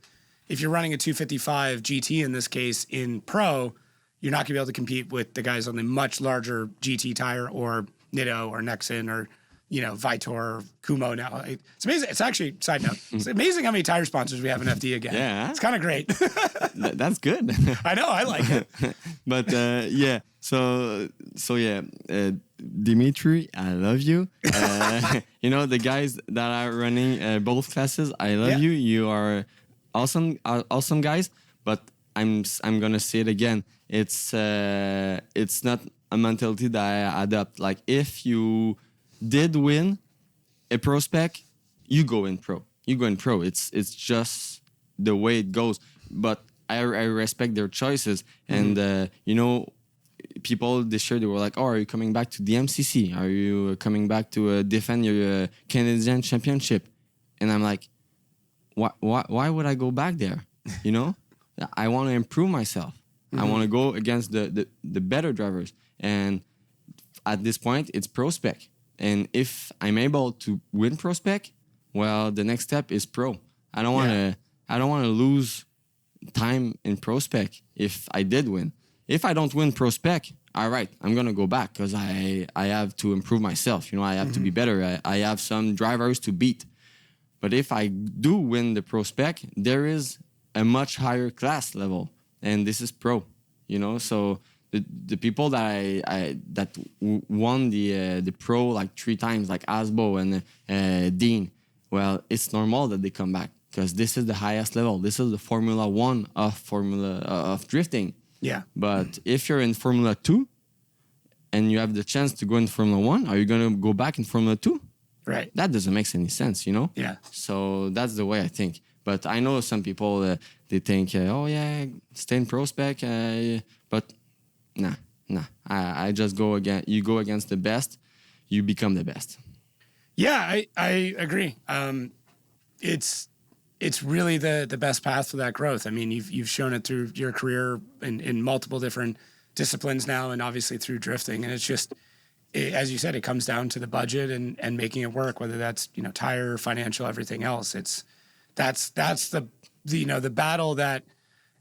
If you're running a 255 GT in this case in Pro, you're not going to be able to compete with the guys on the much larger GT tire or Nitto or Nexon or, you know, Vitor or Kumo now. It's amazing. It's actually, side note, it's amazing how many tire sponsors we have in FD again. Yeah. It's kind of great. That's good. I know. I like it. But yeah, so yeah, Dimitri, I love you. You know, the guys that are running both classes, I love you. You are awesome guys. But I'm gonna say it again. It's not a mentality that I adopt. Like if you did win a Prospec, you go in pro. It's just the way it goes. But I respect their choices. And you know, people this year they were like, "Oh, are you coming back to the MCC? Are you coming back to defend your Canadian championship?" And I'm like, why would I go back there? You know, I want to improve myself. I want to go against the better drivers. And at this point, it's Prospec. And if I'm able to win Prospec, well, the next step is pro. I don't want to lose time in Prospec if I did win. If I don't win Prospec, all right, I'm gonna go back because I have to improve myself. You know, I have to be better. I have some drivers to beat. But if I do win the Prospec, there is a much higher class level, and this is pro. You know, so the people that won the pro like 3 times, like Asbo and Dean, well, it's normal that they come back because this is the highest level. This is the Formula 1 of drifting. Yeah. But if you're in Formula 2 and you have the chance to go in Formula 1, are you going to go back in Formula 2? Right. That doesn't make any sense, you know? Yeah. So that's the way I think. But I know some people, they think, oh, yeah, stay in Prospec. But nah. I just go against, you go against the best, you become the best. Yeah, I agree. It's really the best path for that growth. I mean, you've shown it through your career in multiple different disciplines now, and obviously through drifting. And it's just, as you said, it comes down to the budget and making it work. Whether that's tire, financial, everything else. That's the battle that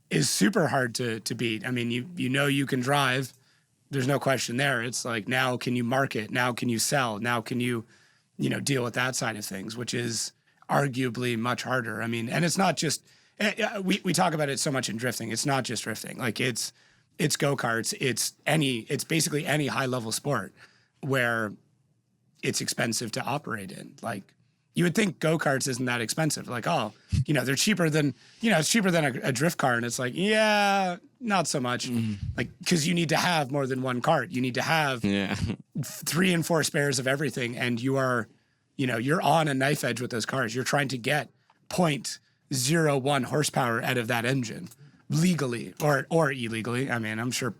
is super hard to beat. I mean, you can drive. There's no question there. It's like, now can you market? Now can you sell? Now can you deal with that side of things, which is arguably much harder. I mean, and it's not just, we talk about it so much in drifting. It's not just drifting. Like it's go-karts. It's basically any high level sport where it's expensive to operate in. Like you would think go-karts isn't that expensive. Like, oh, they're cheaper than, it's cheaper than a drift car. And it's like, yeah, not so much. Like, cause you need to have more than one cart. You need to have 3 and 4 spares of everything. And you are, you're on a knife edge with those cars. You're trying to get 0.01 horsepower out of that engine legally or illegally. I mean, I'm sure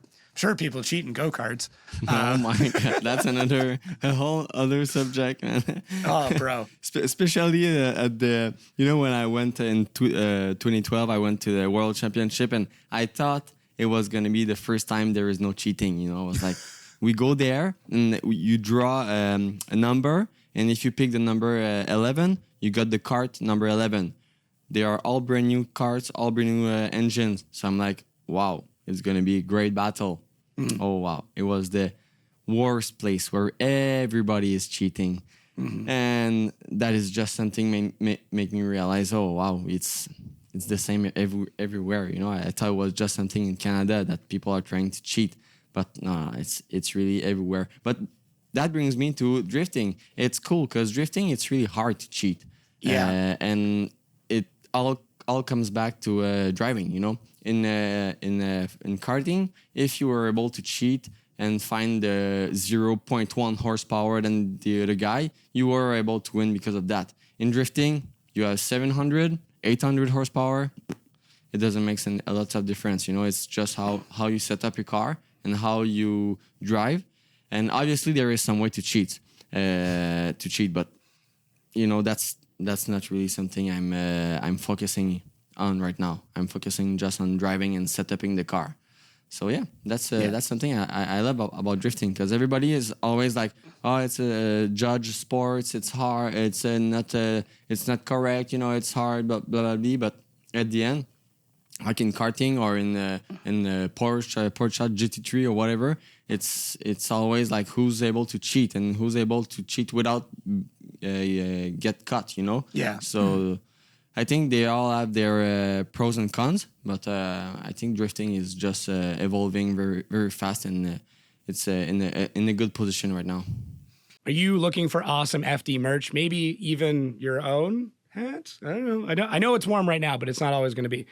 people cheat in go-karts. Oh my God, that's a whole other subject, man. Oh, bro. Especially at the, when I went in 2012, I went to the World Championship and I thought it was going to be the first time there is no cheating. I was like, we go there and you draw a number. And if you pick the number 11, you got the cart number 11. They are all brand new carts, all brand new engines. So I'm like, wow, it's going to be a great battle. Oh, wow. It was the worst place where everybody is cheating. And that is just something make me realize, oh, wow, it's the same everywhere. I thought it was just something in Canada that people are trying to cheat. But no, it's really everywhere. But that brings me to drifting. It's cool because drifting, it's really hard to cheat. Yeah. And it all comes back to driving, In karting, if you were able to cheat, and find the 0.1 horsepower than the other guy, you were able to win because of that. In drifting, you have 700, 800 horsepower. It doesn't make a lot of difference. It's just how you set up your car and how you drive. And obviously there is some way to cheat, but that's not really something I'm focusing on right now. I'm focusing just on driving and setting the car. So yeah, that's something I love about drifting, because everybody is always like, oh, it's a judge sports, it's hard, it's not correct, it's hard, blah blah blah. But at the end, like in karting or in the Porsche GT3 or whatever, it's always like who's able to cheat and who's able to cheat without get caught. Yeah. So. I think they all have their pros and cons, but I think drifting is just evolving very, very fast, and it's in a good position right now. Are you looking for awesome FD merch? Maybe even your own hat? I don't know. I know it's warm right now, but it's not always going to be.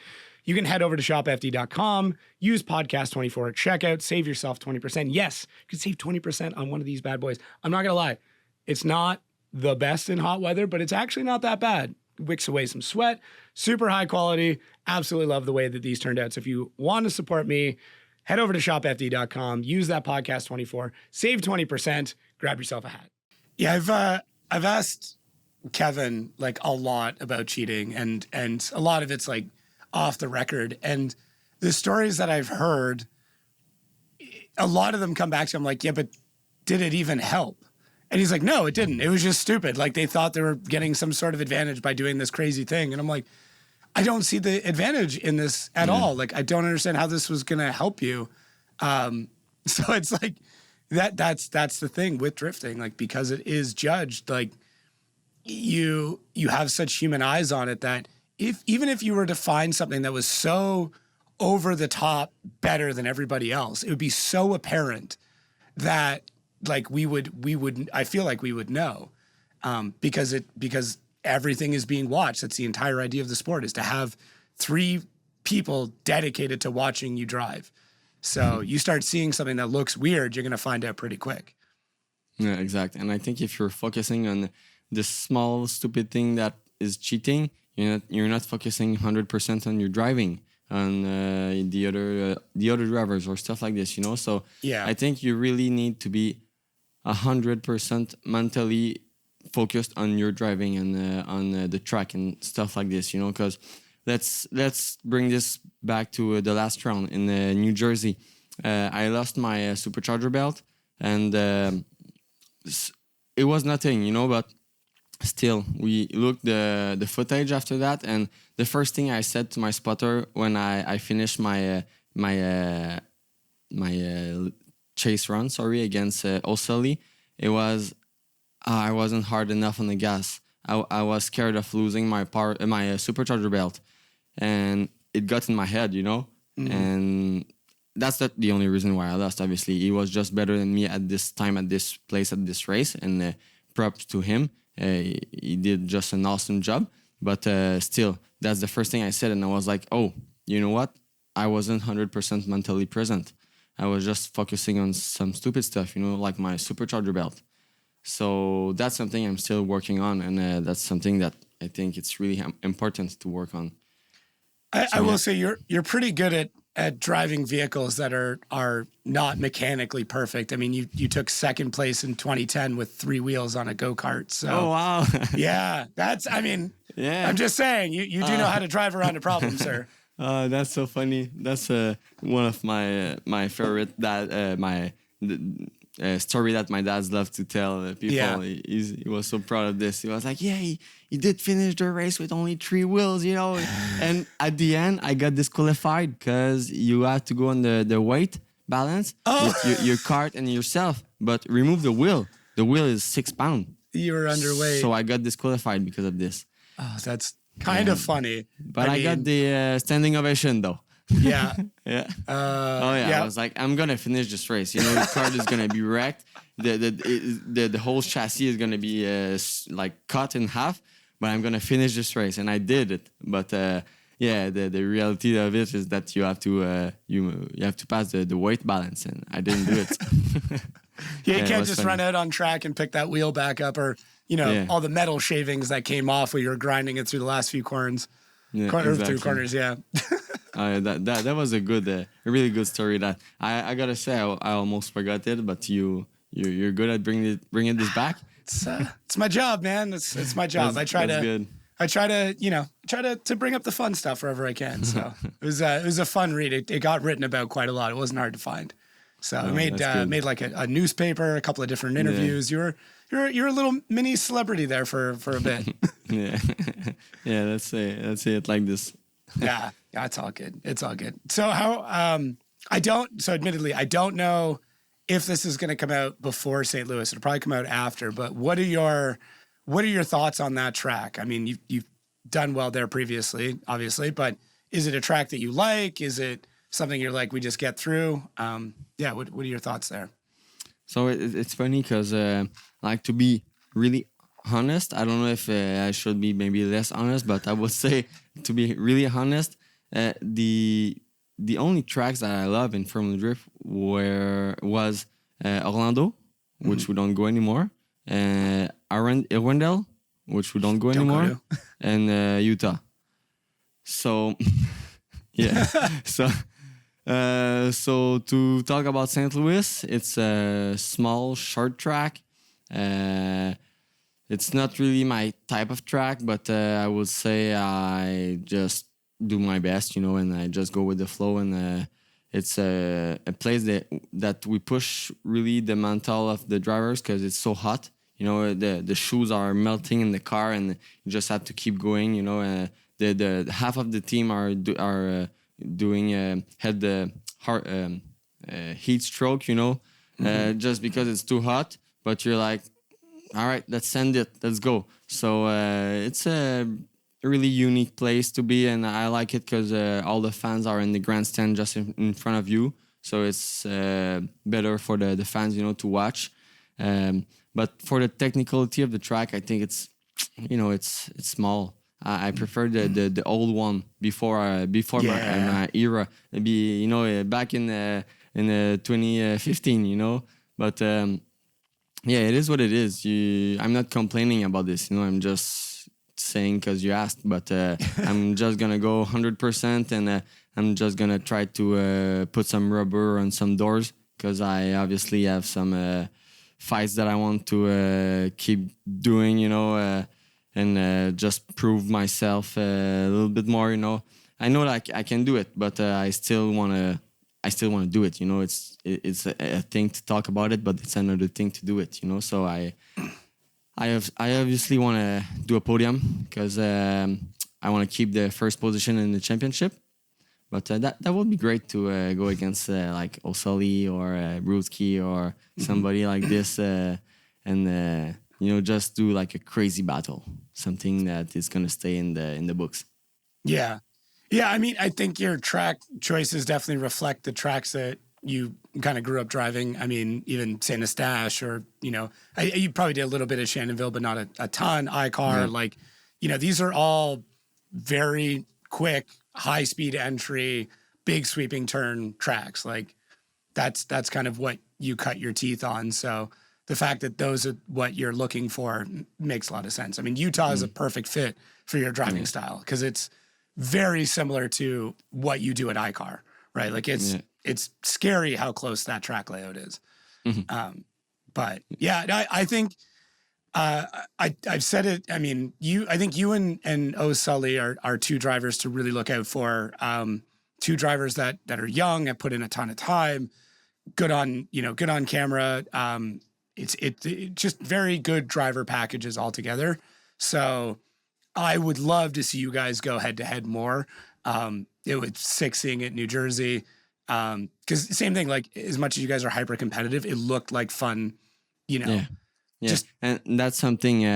You can head over to shopfd.com, use podcast24 at checkout, save yourself 20%. Yes, you can save 20% on one of these bad boys. I'm not going to lie. It's not the best in hot weather, but it's actually not that bad. Wicks away some sweat, super high quality. Absolutely love the way that these turned out. So if you want to support me, head over to shopfd.com, use that podcast 24, save 20%, grab yourself a hat. Yeah, I've asked Kevin like a lot about cheating, and a lot of it's like off the record. And the stories that I've heard, a lot of them come back to him like, yeah, but did it even help? And he's like, no, it didn't. It was just stupid. Like they thought they were getting some sort of advantage by doing this crazy thing. And I'm like, I don't see the advantage in this at all. Like, I don't understand how this was going to help you. So it's like that's the thing with drifting, like, because it is judged, like you have such human eyes on it that even if you were to find something that was so over the top better than everybody else, it would be so apparent that like we would I feel like we would know, because everything is being watched. That's the entire idea of the sport, is to have 3 people dedicated to watching you drive. So you start seeing something that looks weird, you're going to find out pretty quick. Yeah, exactly. And I think if you're focusing on this small stupid thing that is cheating, you're not focusing 100% on your driving, on the other drivers or stuff like this. So yeah, I think you really need to be 100% mentally focused on your driving and on the track and stuff like this, because let's bring this back to the last round in New Jersey. I lost my supercharger belt, and it was nothing, but still we looked the footage after that, and the first thing I said to my spotter when I finished my chase run, against O'Sully, it was I wasn't hard enough on the gas. I was scared of losing my supercharger belt, and it got in my head, and that's not the only reason why I lost. Obviously, he was just better than me at this time, at this place, at this race, and props to him. He did just an awesome job, but still, that's the first thing I said, and I was like, oh, you know what? I wasn't 100% mentally present. I was just focusing on some stupid stuff, like my supercharger belt. So that's something I'm still working on, and that's something that I think it's really important to work on. I will say you're pretty good at driving vehicles that are not mechanically perfect. I mean, you took second place in 2010 with 3 wheels on a go-kart. So, oh wow, yeah, yeah. I'm just saying you do know how to drive around a problem, sir. That's so funny. That's one of my favorite story that my dads love to tell people. Yeah. He was so proud of this. He was like, yeah, he did finish the race with only 3 wheels, And at the end, I got disqualified because you have to go on the weight balance with your cart and yourself, but remove the wheel. The wheel is 6 pounds. You were underweight. So I got disqualified because of this. Oh, that's kind of funny. But I got the standing ovation though. Yeah. Yeah. I was like, I'm gonna finish this race. The car is gonna be wrecked. The whole chassis is gonna be like cut in half. But I'm gonna finish this race, and I did it. But the reality of it is that you have to you have to pass the weight balance, and I didn't do it. Yeah, you it can't was just funny. run out on track and pick that wheel back up, or all the metal shavings that came off while you were grinding it through the last few corners. Yeah, Through corners, yeah. That was a really good story. That I gotta say I almost forgot it, but you're good at bringing this back. It's my job, man. It's my job. That's I try to bring up the fun stuff wherever I can. So it was a fun read. It got written about quite a lot. It wasn't hard to find. So I made like a newspaper, a couple of different interviews. Yeah. You're a little mini celebrity there for a bit. Yeah, yeah. Let's say it like this. Yeah, it's all good. It's all good. So admittedly, I don't know if this is going to come out before St. Louis. It'll probably come out after. But what are your thoughts on that track? I mean, you've done well there previously, obviously, but is it a track that you like? Is it something you're like, we just get through? What are your thoughts there? So it's funny because like, to be really honest, I don't know if I should be maybe less honest, but I would say, to be really honest, the only tracks that I love in Formula Drift was Orlando, which we don't go anymore, Arundel, which we don't go anymore, and Utah. So yeah, so to talk about St. Louis, it's a small, short track. It's not really my type of track, but I would say I just do my best, and I just go with the flow. And it's a place that we push really the mental of the drivers because it's so hot. The shoes are melting in the car, and you just have to keep going. The half of the team are doing had the heat stroke. Just because it's too hot. But you're like, all right, let's send it. Let's go. So it's a really unique place to be, and I like it because all the fans are in the grandstand just in front of you. So it's better for the fans, to watch. But for the technicality of the track, I think it's small. I prefer the old one before my era. Maybe back in 2015. But yeah, it is what it is. I'm not complaining about this. I'm just saying because you asked. But I'm just gonna go 100%, and I'm just gonna try to put some rubber on some doors because I obviously have some fights that I want to keep doing. And just prove myself a little bit more. I know that I can do it, but I still wanna do it. It's a thing to talk about it, but it's another thing to do it. So I obviously want to do a podium because I want to keep the first position in the championship. But that would be great to go against like O'Sully or Brudski or somebody like this, and just do like a crazy battle, something that is gonna stay in the books. Yeah. Yeah, I mean, I think your track choices definitely reflect the tracks that you kind of grew up driving. I mean, even Saint Eustache, or, you probably did a little bit of Shannonville, but not a ton. iCar, like, these are all very quick, high speed entry, big sweeping turn tracks. Like that's kind of what you cut your teeth on. So the fact that those are what you're looking for makes a lot of sense. I mean, Utah is a perfect fit for your driving style because it's very similar to what you do at iCar, right? Like it's scary how close that track layout is. But yeah, I think I've said it. I mean, I think you and O'Sully are two drivers to really look out for. Two drivers that are young, have put in a ton of time, good on camera. It's just very good driver packages altogether. So I would love to see you guys go head to head more. It was sick seeing it in New Jersey. Because same thing, like as much as you guys are hyper competitive, it looked like fun, Yeah. And that's something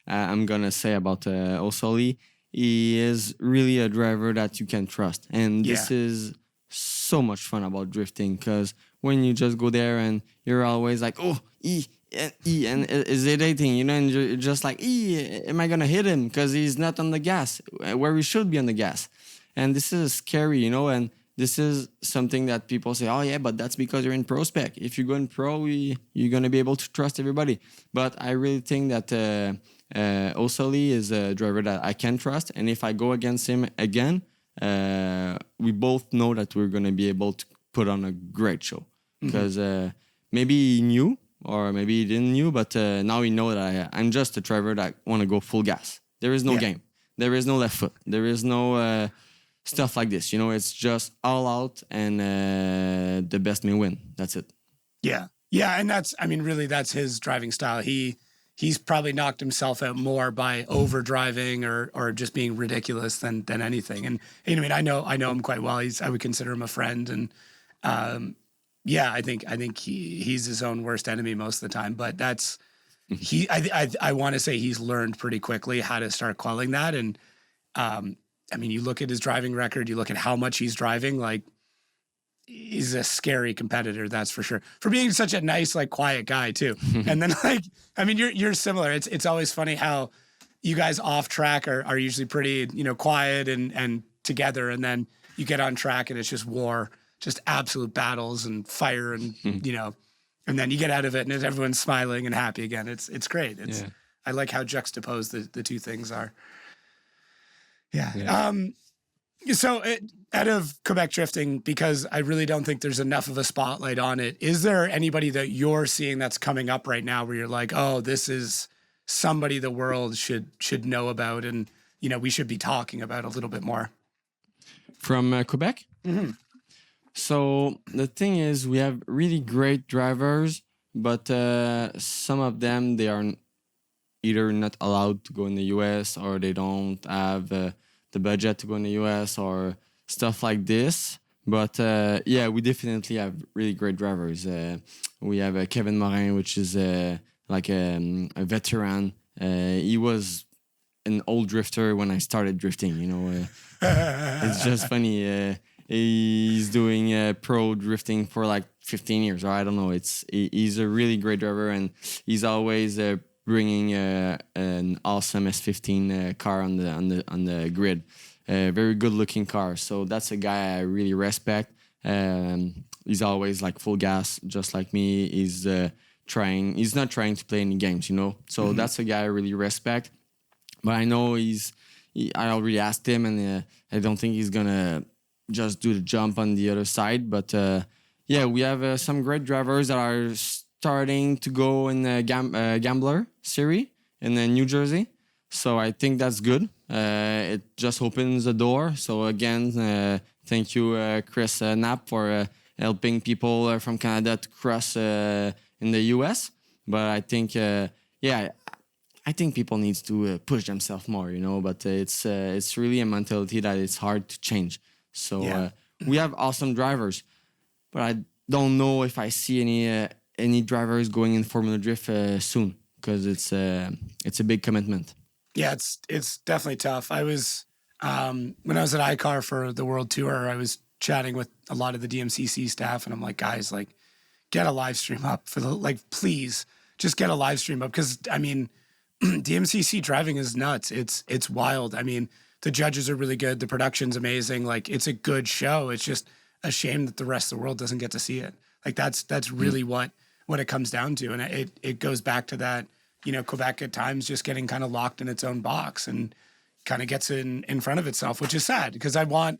I'm gonna say about O'Sully. He is really a driver that you can trust, and this is so much fun about drifting because when you just go there and you're always like, oh, and is it 18, and you're just like, am I gonna hit him because he's not on the gas where we should be on the gas, And this is scary, you know, and this is something that people say, oh yeah, but that's because you're in Prospec. If you go in pro, you're going to be able to trust everybody. But I really think that Osali is a driver that I can trust. And if I go against him again, we both know that we're going to be able to put on a great show. Because maybe he knew, or maybe he didn't knew, but now we know that I'm just a driver that want to go full gas. There is no game. There is no left foot. There is no stuff like this. You know, it's just all out, and the best may win. That's it. Yeah. Yeah. And really, that's his driving style. He's probably knocked himself out more by over driving or just being ridiculous than anything. And I mean, I know him quite well. I would consider him a friend, and I think he's his own worst enemy most of the time. But that's I want to say he's learned pretty quickly how to start quelling that. And I mean, you look at his driving record, you look at how much he's driving, like, he's a scary competitor, that's for sure. For being such a nice, like, quiet guy too. And then, like, I mean, you're similar. It's always funny how you guys off track are usually pretty, you know, quiet and together, and then you get on track and it's just war, just absolute battles and fire, and you know, and then you get out of it and everyone's smiling and happy again. It's great. I like how juxtaposed the two things are. Yeah. So out of Quebec drifting, because I really don't think there's enough of a spotlight on it, is there anybody that you're seeing that's coming up right now where you're like, oh, this is somebody the world should know about, and, you know, we should be talking about a little bit more? From Quebec? Mm-hmm. So the thing is, we have really great drivers, but some of them, they are either not allowed to go in the US, or they don't have the budget to go in the US, or stuff like this. But we definitely have really great drivers. We have Kevin Morin, which is like a veteran. He was an old drifter when I started drifting, you know. It's just funny. He's doing pro drifting for like 15 years, or I don't know. He's a really great driver, and he's always bringing an awesome S15 car on the grid. Very good looking car. So that's a guy I really respect. He's always like full gas, just like me. He's not trying to play any games, you know. So that's a guy I really respect. But I know I already asked him, and I don't think he's gonna just do the jump on the other side. But we have some great drivers that are starting to go in the Gambler series in New Jersey. So I think that's good. It just opens the door. So again, thank you, Chris Knapp, for helping people from Canada to cross in the US. But I think, I think people need to push themselves more, you know. But it's really a mentality that it's hard to change. So we have awesome drivers, but I don't know if I see any drivers going in Formula Drift soon, because it's a big commitment. Yeah, it's definitely tough. I was when I was at iCar for the World Tour, I was chatting with a lot of the DMCC staff, and I'm like, guys, like, get a live stream up please just get a live stream up, because I mean, DMCC driving is nuts. It's wild. I mean, the judges are really good. The production's amazing. Like, it's a good show. It's just a shame that the rest of the world doesn't get to see it. Like, that's really what it comes down to. And it goes back to that, you know, Quebec at times just getting kind of locked in its own box and kind of gets in front of itself, which is sad, because I want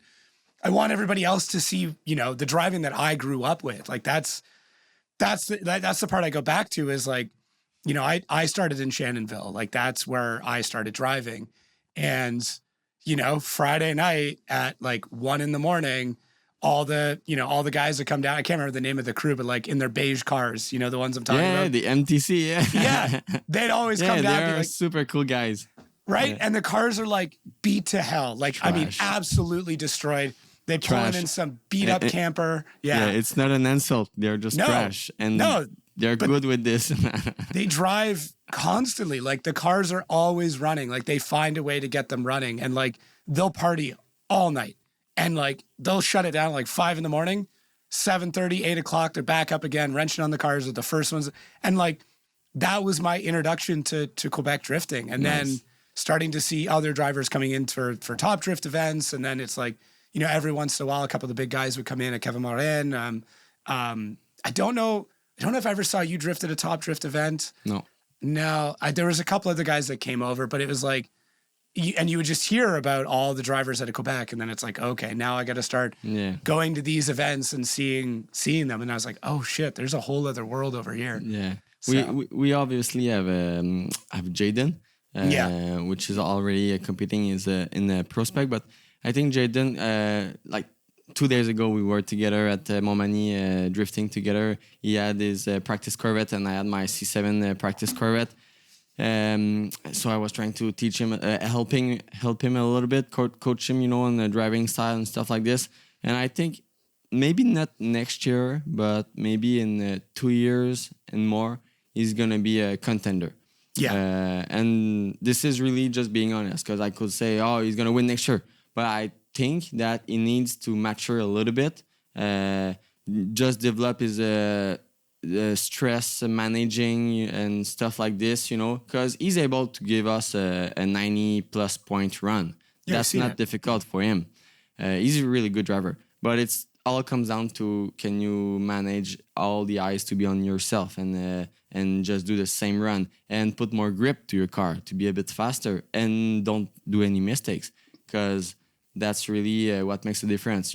everybody else to see, you know, the driving that I grew up with. Like, that's the part I go back to, is like, you know, I started in Shannonville. Like, that's where I started driving. And, you know, Friday night at like 1 a.m, all the guys that come down, I can't remember the name of the crew, but like in their beige cars, you know, the ones I'm talking about. Yeah, the MTC, yeah. They'd always come down. They're like, super cool guys. Right? Yeah. And the cars are like beat to hell. Like, Trash. I mean, absolutely destroyed. They pull in some beat up camper. Yeah. It's not an insult. They're just trash. And they're good with this. They drive constantly. Like, the cars are always running. Like, they find a way to get them running, and like, they'll party all night. And like, they'll shut it down at like 5 a.m, 7:30, 8 o'clock. They're back up again, wrenching on the cars with the first ones. And like, that was my introduction to Quebec drifting. And then starting to see other drivers coming in for top drift events. And then it's like, every once in a while, a couple of the big guys would come in, Kevin Morin. I don't know if I ever saw you drift at a top drift event. No, there was a couple of the guys that came over, but it was like, and you would just hear about all the drivers at Quebec, and then it's like, okay, now I got to start going to these events and seeing them. And I was like, oh shit, there's a whole other world over here. Yeah, So- we obviously have Jaden, which is already competing in the Prospec, but I think Jaden, like 2 days ago, we were together at Montmagny drifting together. He had his practice Corvette, and I had my C7 practice Corvette. So I was trying to teach him, help him a little bit, coach him, on the driving style and stuff like this. And I think maybe not next year, but maybe in 2 years and more, he's gonna be a contender. Yeah. And this is really just being honest, because I could say, oh, he's gonna win next year, but I think that he needs to mature a little bit, just develop his stress managing and stuff like this, because he's able to give us a 90+ point run. Yeah, That's not difficult for him. He's a really good driver, but it's all comes down to, can you manage all the eyes to be on yourself and just do the same run and put more grip to your car to be a bit faster and don't do any mistakes, because that's really what makes a difference.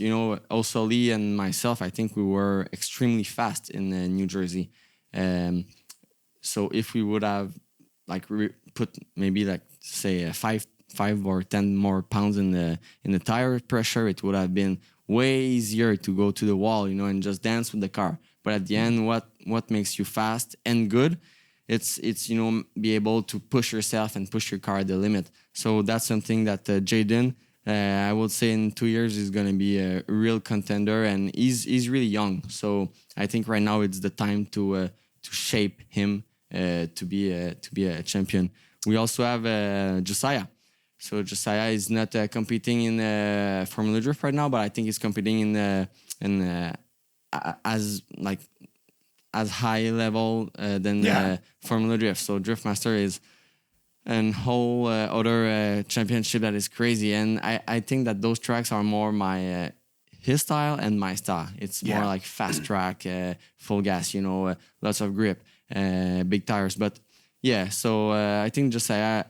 Also Lee and myself, I think we were extremely fast in New Jersey. So if we would have put maybe say 5 or 10 more pounds in the tire pressure, it would have been way easier to go to the wall, and just dance with the car. But at the end, what makes you fast and good? It's be able to push yourself and push your car at the limit. So that's something that Jaden, I would say in 2 years is going to be a real contender, and he's really young. So I think right now it's the time to shape him to be a champion. We also have Josiah. So Josiah is not competing in Formula Drift right now, but I think he's competing in as high level than Formula Drift. So Driftmaster is and whole other championship that is crazy. And I think that those tracks are more his style and my style. It's more like fast track, full gas, lots of grip, big tires. But so I think Josiah,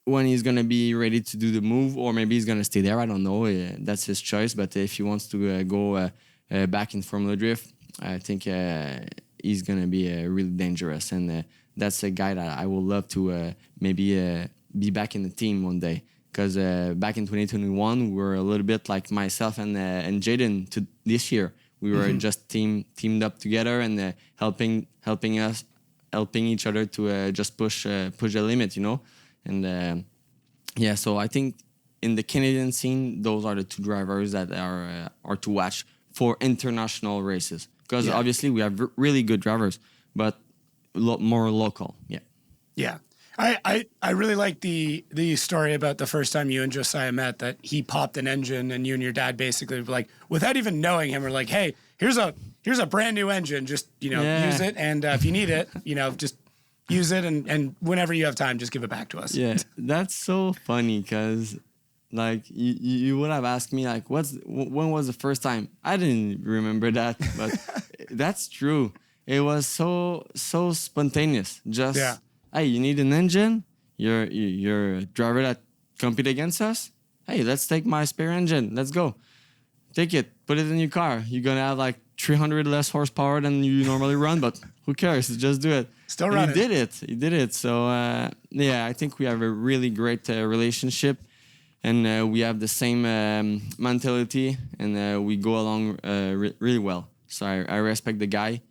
when he's going to be ready to do the move, or maybe he's going to stay there, I don't know. That's his choice. But if he wants to go back in Formula Drift, I think he's going to be really dangerous. And that's a guy that I would love to maybe be back in the team one day. Because back in 2021, we were a little bit like myself and Jaden to this year. We were just teamed up together and helping each other to just push the limit, And so I think in the Canadian scene, those are the two drivers that are to watch for international races. Because obviously we have really good drivers, but more local. Yeah. I really like the story about the first time you and Josiah met, that he popped an engine and you and your dad basically were like, without even knowing him, were like, hey, here's a brand new engine, just use it, and if you need it, just use it, and whenever you have time, just give it back to us. Yeah, that's so funny, because you would have asked me when was the first time? I didn't remember that, but that's true. It was so spontaneous. Just hey, you need an engine? You're a driver that compete against us? Hey, let's take my spare engine. Let's go. Take it. Put it in your car. You're going to have 300 less horsepower than you normally run, but who cares? Just do it. Still running. He did it. So, I think we have a really great relationship, and we have the same mentality, and we go along really well. So I respect the guy,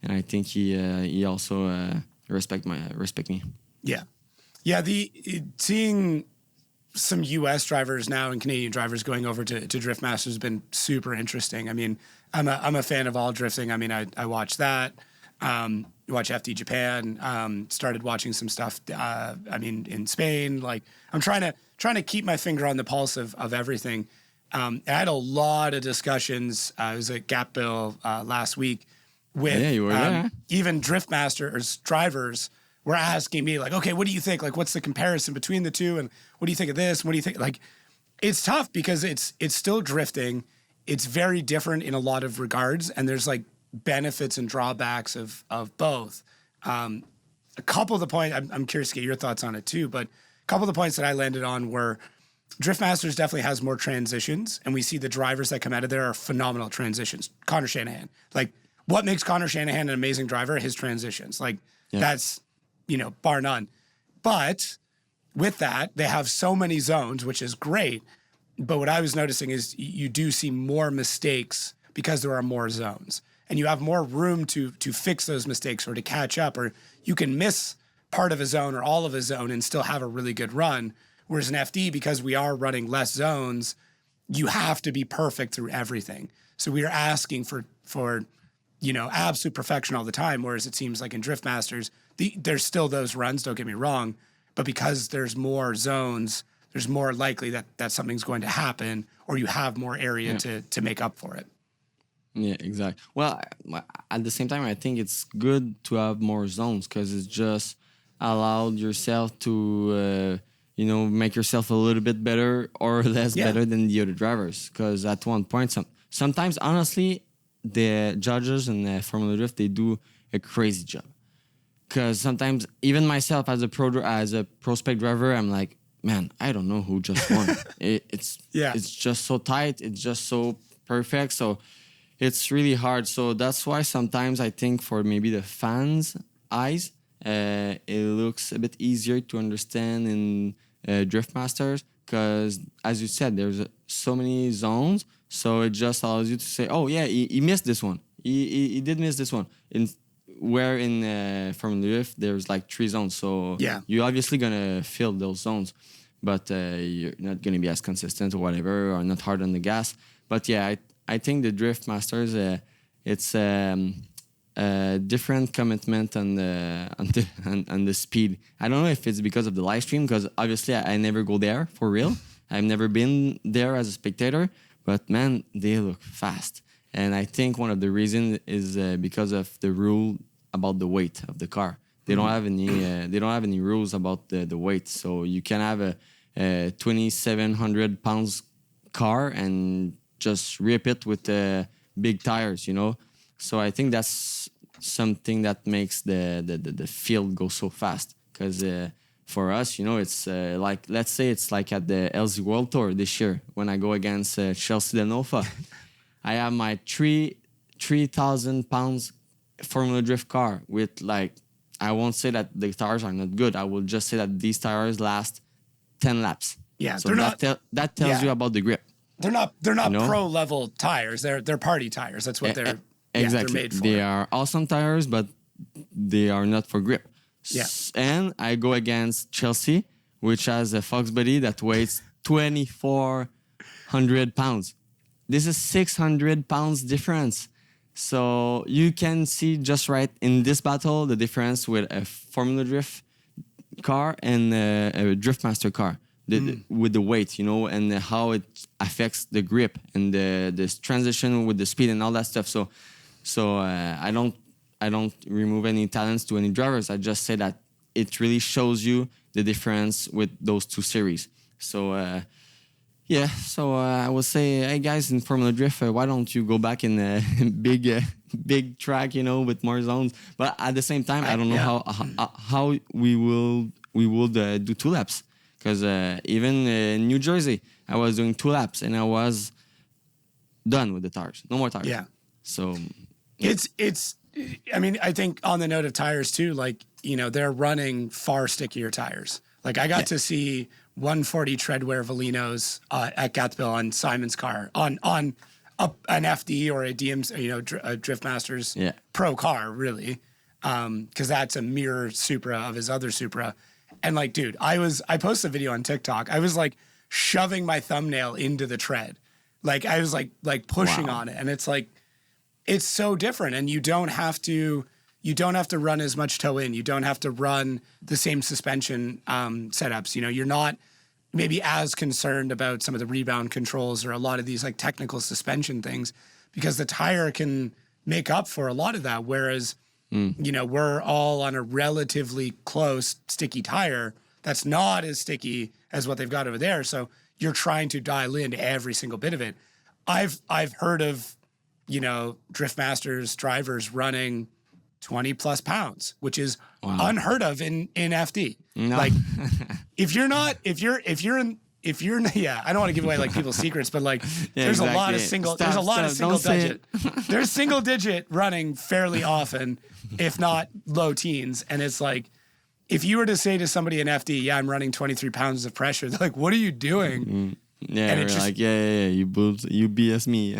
and I think he also respect me. Yeah. Seeing some U.S. drivers now and Canadian drivers going over to Driftmaster has been super interesting. I mean, I'm a fan of all drifting. I mean, I watch that. Watch FD Japan. Started watching some stuff. In Spain. I'm trying to keep my finger on the pulse of everything. I had a lot of discussions. I was at Gapville last week with you were there. Even Driftmasters drivers were asking me like, okay, what do you think? Like, what's the comparison between the two? And what do you think of this? What do you think? Like, it's tough because it's still drifting. It's very different in a lot of regards. And there's like benefits and drawbacks of both. A couple of the points, I'm curious to get your thoughts on it too, but a couple of the points that I landed on were Drift Masters definitely has more transitions, and we see the drivers that come out of there are phenomenal transitions. Connor Shanahan. Like, what makes Connor Shanahan an amazing driver? His transitions. Like, that's, bar none. But with that, they have so many zones, which is great. But what I was noticing is you do see more mistakes because there are more zones. And you have more room to fix those mistakes or to catch up, or you can miss part of a zone or all of a zone and still have a really good run. Whereas in FD, because we are running less zones, you have to be perfect through everything. So we are asking for absolute perfection all the time. Whereas it seems like in Drift Masters, there's still those runs, don't get me wrong, but because there's more zones, there's more likely that something's going to happen, or you have more area to make up for it. Yeah, exactly. Well, at the same time, I think it's good to have more zones because it's just allowed yourself to, make yourself a little bit better or less better than the other drivers. Because at one point, sometimes, honestly, the judges in the Formula Drift, they do a crazy job. Because sometimes, even myself as a Prospec driver, I'm like, man, I don't know who just won. It's just so tight. It's just so perfect. So it's really hard. So that's why sometimes I think for maybe the fans' eyes, it looks a bit easier to understand in Drift Masters because, as you said, there's so many zones. So it just allows you to say, oh, yeah, he missed this one. He did miss this one. Where in Formula Drift, there's like 3 zones. So you're obviously going to fill those zones. But you're not going to be as consistent or whatever, or not hard on the gas. But yeah, I think the Drift Masters, it's a different commitment on the speed. I don't know if it's because of the live stream, because obviously I never go there for real. I've never been there as a spectator, but man, they look fast. And I think one of the reasons is because of the rule about the weight of the car. They don't have any. They don't have any rules about the weight, so you can have a 2,700 pounds car and just rip it with big tires, So I think that's something that makes the field go so fast. Because for us, it's like, let's say it's like at the LZ World Tour this year when I go against Chelsea Denofa. I have my 3,000 pounds Formula Drift car with like, I won't say that the tires are not good. I will just say that these tires last 10 laps. Yeah, so that tells you about the grip. They're not pro level tires. They're party tires. That's what they're exactly. They're made for. They are awesome tires, but they are not for grip. Yeah. And I go against Chelsea, which has a Fox body that weighs 2,400 pounds. This is 600 pounds difference. So you can see just right in this battle the difference with a Formula Drift car and a Drift Master car with the weight, and how it affects the grip and this transition with the speed and all that stuff. So I don't remove any talents to any drivers. I just say that it really shows you the difference with those two series. So I will say, hey guys, in Formula Drift, why don't you go back in a big track, with more zones? But at the same time, I don't know how we would do 2 laps, because even in New Jersey, I was doing 2 laps and I was done with the tires, no more tires. Yeah. So it's. I mean, I think on the note of tires too, like they're running far stickier tires. Like I got to see 140 treadwear Valinos at Gathville on Simon's car on an FD or a DMC, a Drift Masters Pro car, really, because that's a mirror Supra of his other Supra. And like, dude, I posted a video on TikTok. I was like shoving my thumbnail into the tread, like I was like pushing on it, and it's like it's so different, and you don't have to run as much toe in. You don't have to run the same suspension setups. You're not maybe as concerned about some of the rebound controls or a lot of these like technical suspension things, because the tire can make up for a lot of that. Whereas we're all on a relatively close sticky tire that's not as sticky as what they've got over there. So you're trying to dial in every single bit of it. I've heard of, Drift Masters drivers running 20 plus pounds, which is unheard of in FD. No. Like if you're I don't want to give away like people's secrets, but like there's a lot of single digit. There's single digit running fairly often, if not low teens. And it's like, if you were to say to somebody in FD, I'm running 23 pounds of pressure, they're like, what are you doing? Mm-hmm. Yeah, and we're like, you BS me.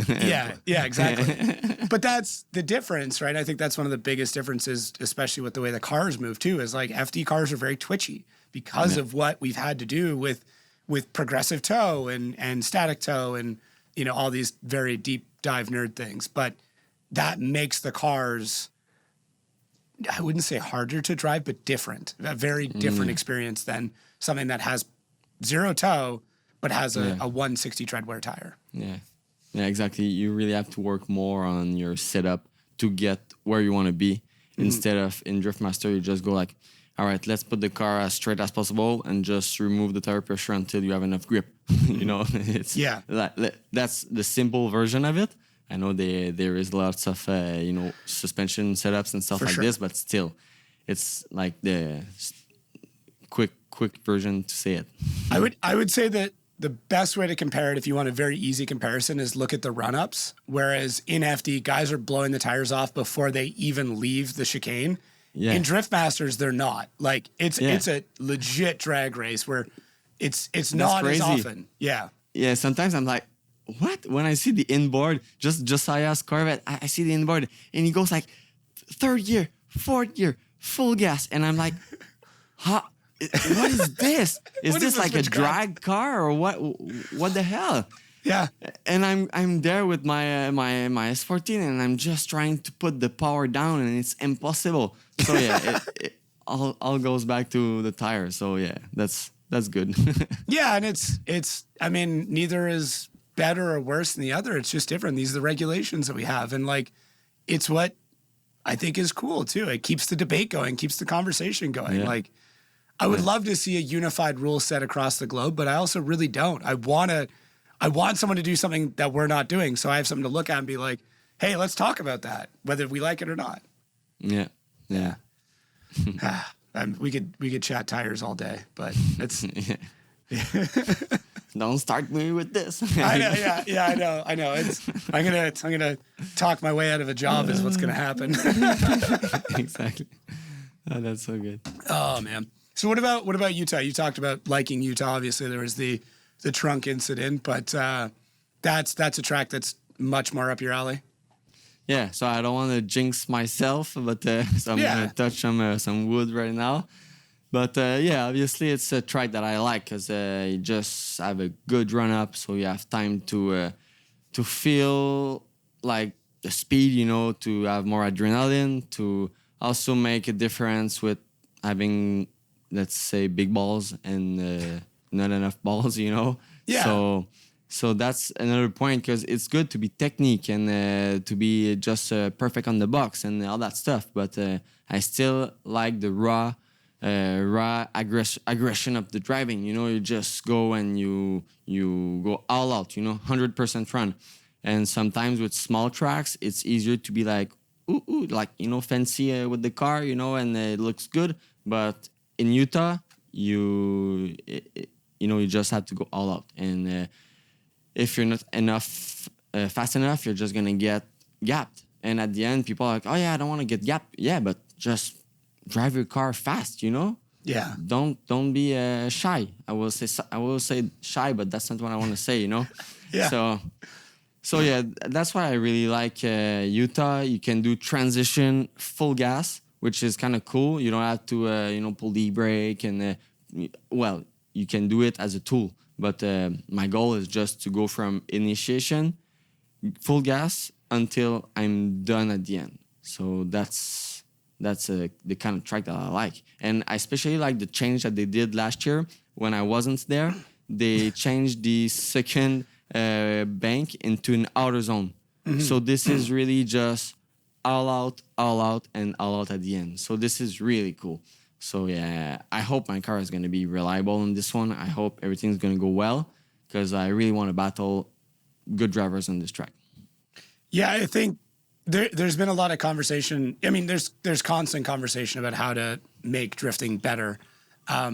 Yeah, exactly. But that's the difference, right? I think that's one of the biggest differences, especially with the way the cars move too, is like FD cars are very twitchy because of what we've had to do with progressive toe and static toe and, all these very deep dive nerd things. But that makes the cars, I wouldn't say harder to drive, but different, a very different experience than something that has zero toe, but has a 160 tread wear tire. Yeah, exactly. You really have to work more on your setup to get where you want to be. Instead of in Driftmaster, you just go like, all right, let's put the car as straight as possible and just remove the tire pressure until you have enough grip. It's that's the simple version of it. I know there is lots of suspension setups and stuff this, but still, it's like the quick version to say it. I would say that the best way to compare it, if you want a very easy comparison, is look at the run-ups. Whereas in FD, guys are blowing the tires off before they even leave the chicane. Yeah. In Drift Masters, they're not. Like it's a legit drag race where it's not crazy. As often. Yeah. Yeah. Sometimes I'm like, what? When I see the inboard, just Josiah's Corvette, I see the inboard and he goes like third gear, fourth gear, full gas, and I'm like, huh? What is this? Is this like a drag car or what? What the hell? Yeah. And I'm there with my my S14 and I'm just trying to put the power down and it's impossible. So yeah, it all goes back to the tire. So yeah, that's good. Yeah, and it's I mean, neither is better or worse than the other. It's just different. These are the regulations that we have, and like it's what I think is cool too. It keeps the debate going, keeps the conversation going. Yeah. Like I would love to see a unified rule set across the globe, but I also really don't. I want someone to do something that we're not doing, so I have something to look at and be like, hey, let's talk about that, whether we like it or not. Yeah. We could chat tires all day, but it's don't start me with this. I know. I know. I'm gonna talk my way out of a job is what's gonna happen. Exactly. Oh, that's so good. Oh man. So what about Utah? You talked about liking Utah. Obviously, there was the trunk incident, but that's a track that's much more up your alley. Yeah, so I don't want to jinx myself, but so I'm going to touch some wood right now. But obviously it's a track that I like because you just have a good run-up, so you have time to feel like the speed, to have more adrenaline, to also make a difference with having, let's say, big balls and not enough balls, Yeah. So that's another point because it's good to be technique and to be just perfect on the box and all that stuff. But I still like the raw aggression of the driving. You just go and you go all out. 100% run. And sometimes with small tracks, it's easier to be like ooh, like fancy with the car, and it looks good. But in Utah, you just have to go all out and. If you're not fast enough, you're just gonna get gapped. And at the end, people are like, "Oh yeah, I don't want to get gapped." Yeah, but just drive your car fast, Yeah. Don't be shy. I will say shy, but that's not what I want to say, Yeah. So yeah, that's why I really like Utah. You can do transition full gas, which is kind of cool. You don't have to pull the brake and you can do it as a tool. But my goal is just to go from initiation, full gas, until I'm done at the end. So that's the kind of track that I like. And I especially like the change that they did last year when I wasn't there. They changed the second bank into an Outerzone. Mm-hmm. So this is really just all out, and all out at the end. So this is really cool. So yeah, I hope my car is going to be reliable in this one. I hope everything's going to go well because I really want to battle good drivers on this track. Yeah, I think there's been a lot of conversation. I mean, there's constant conversation about how to make drifting better. I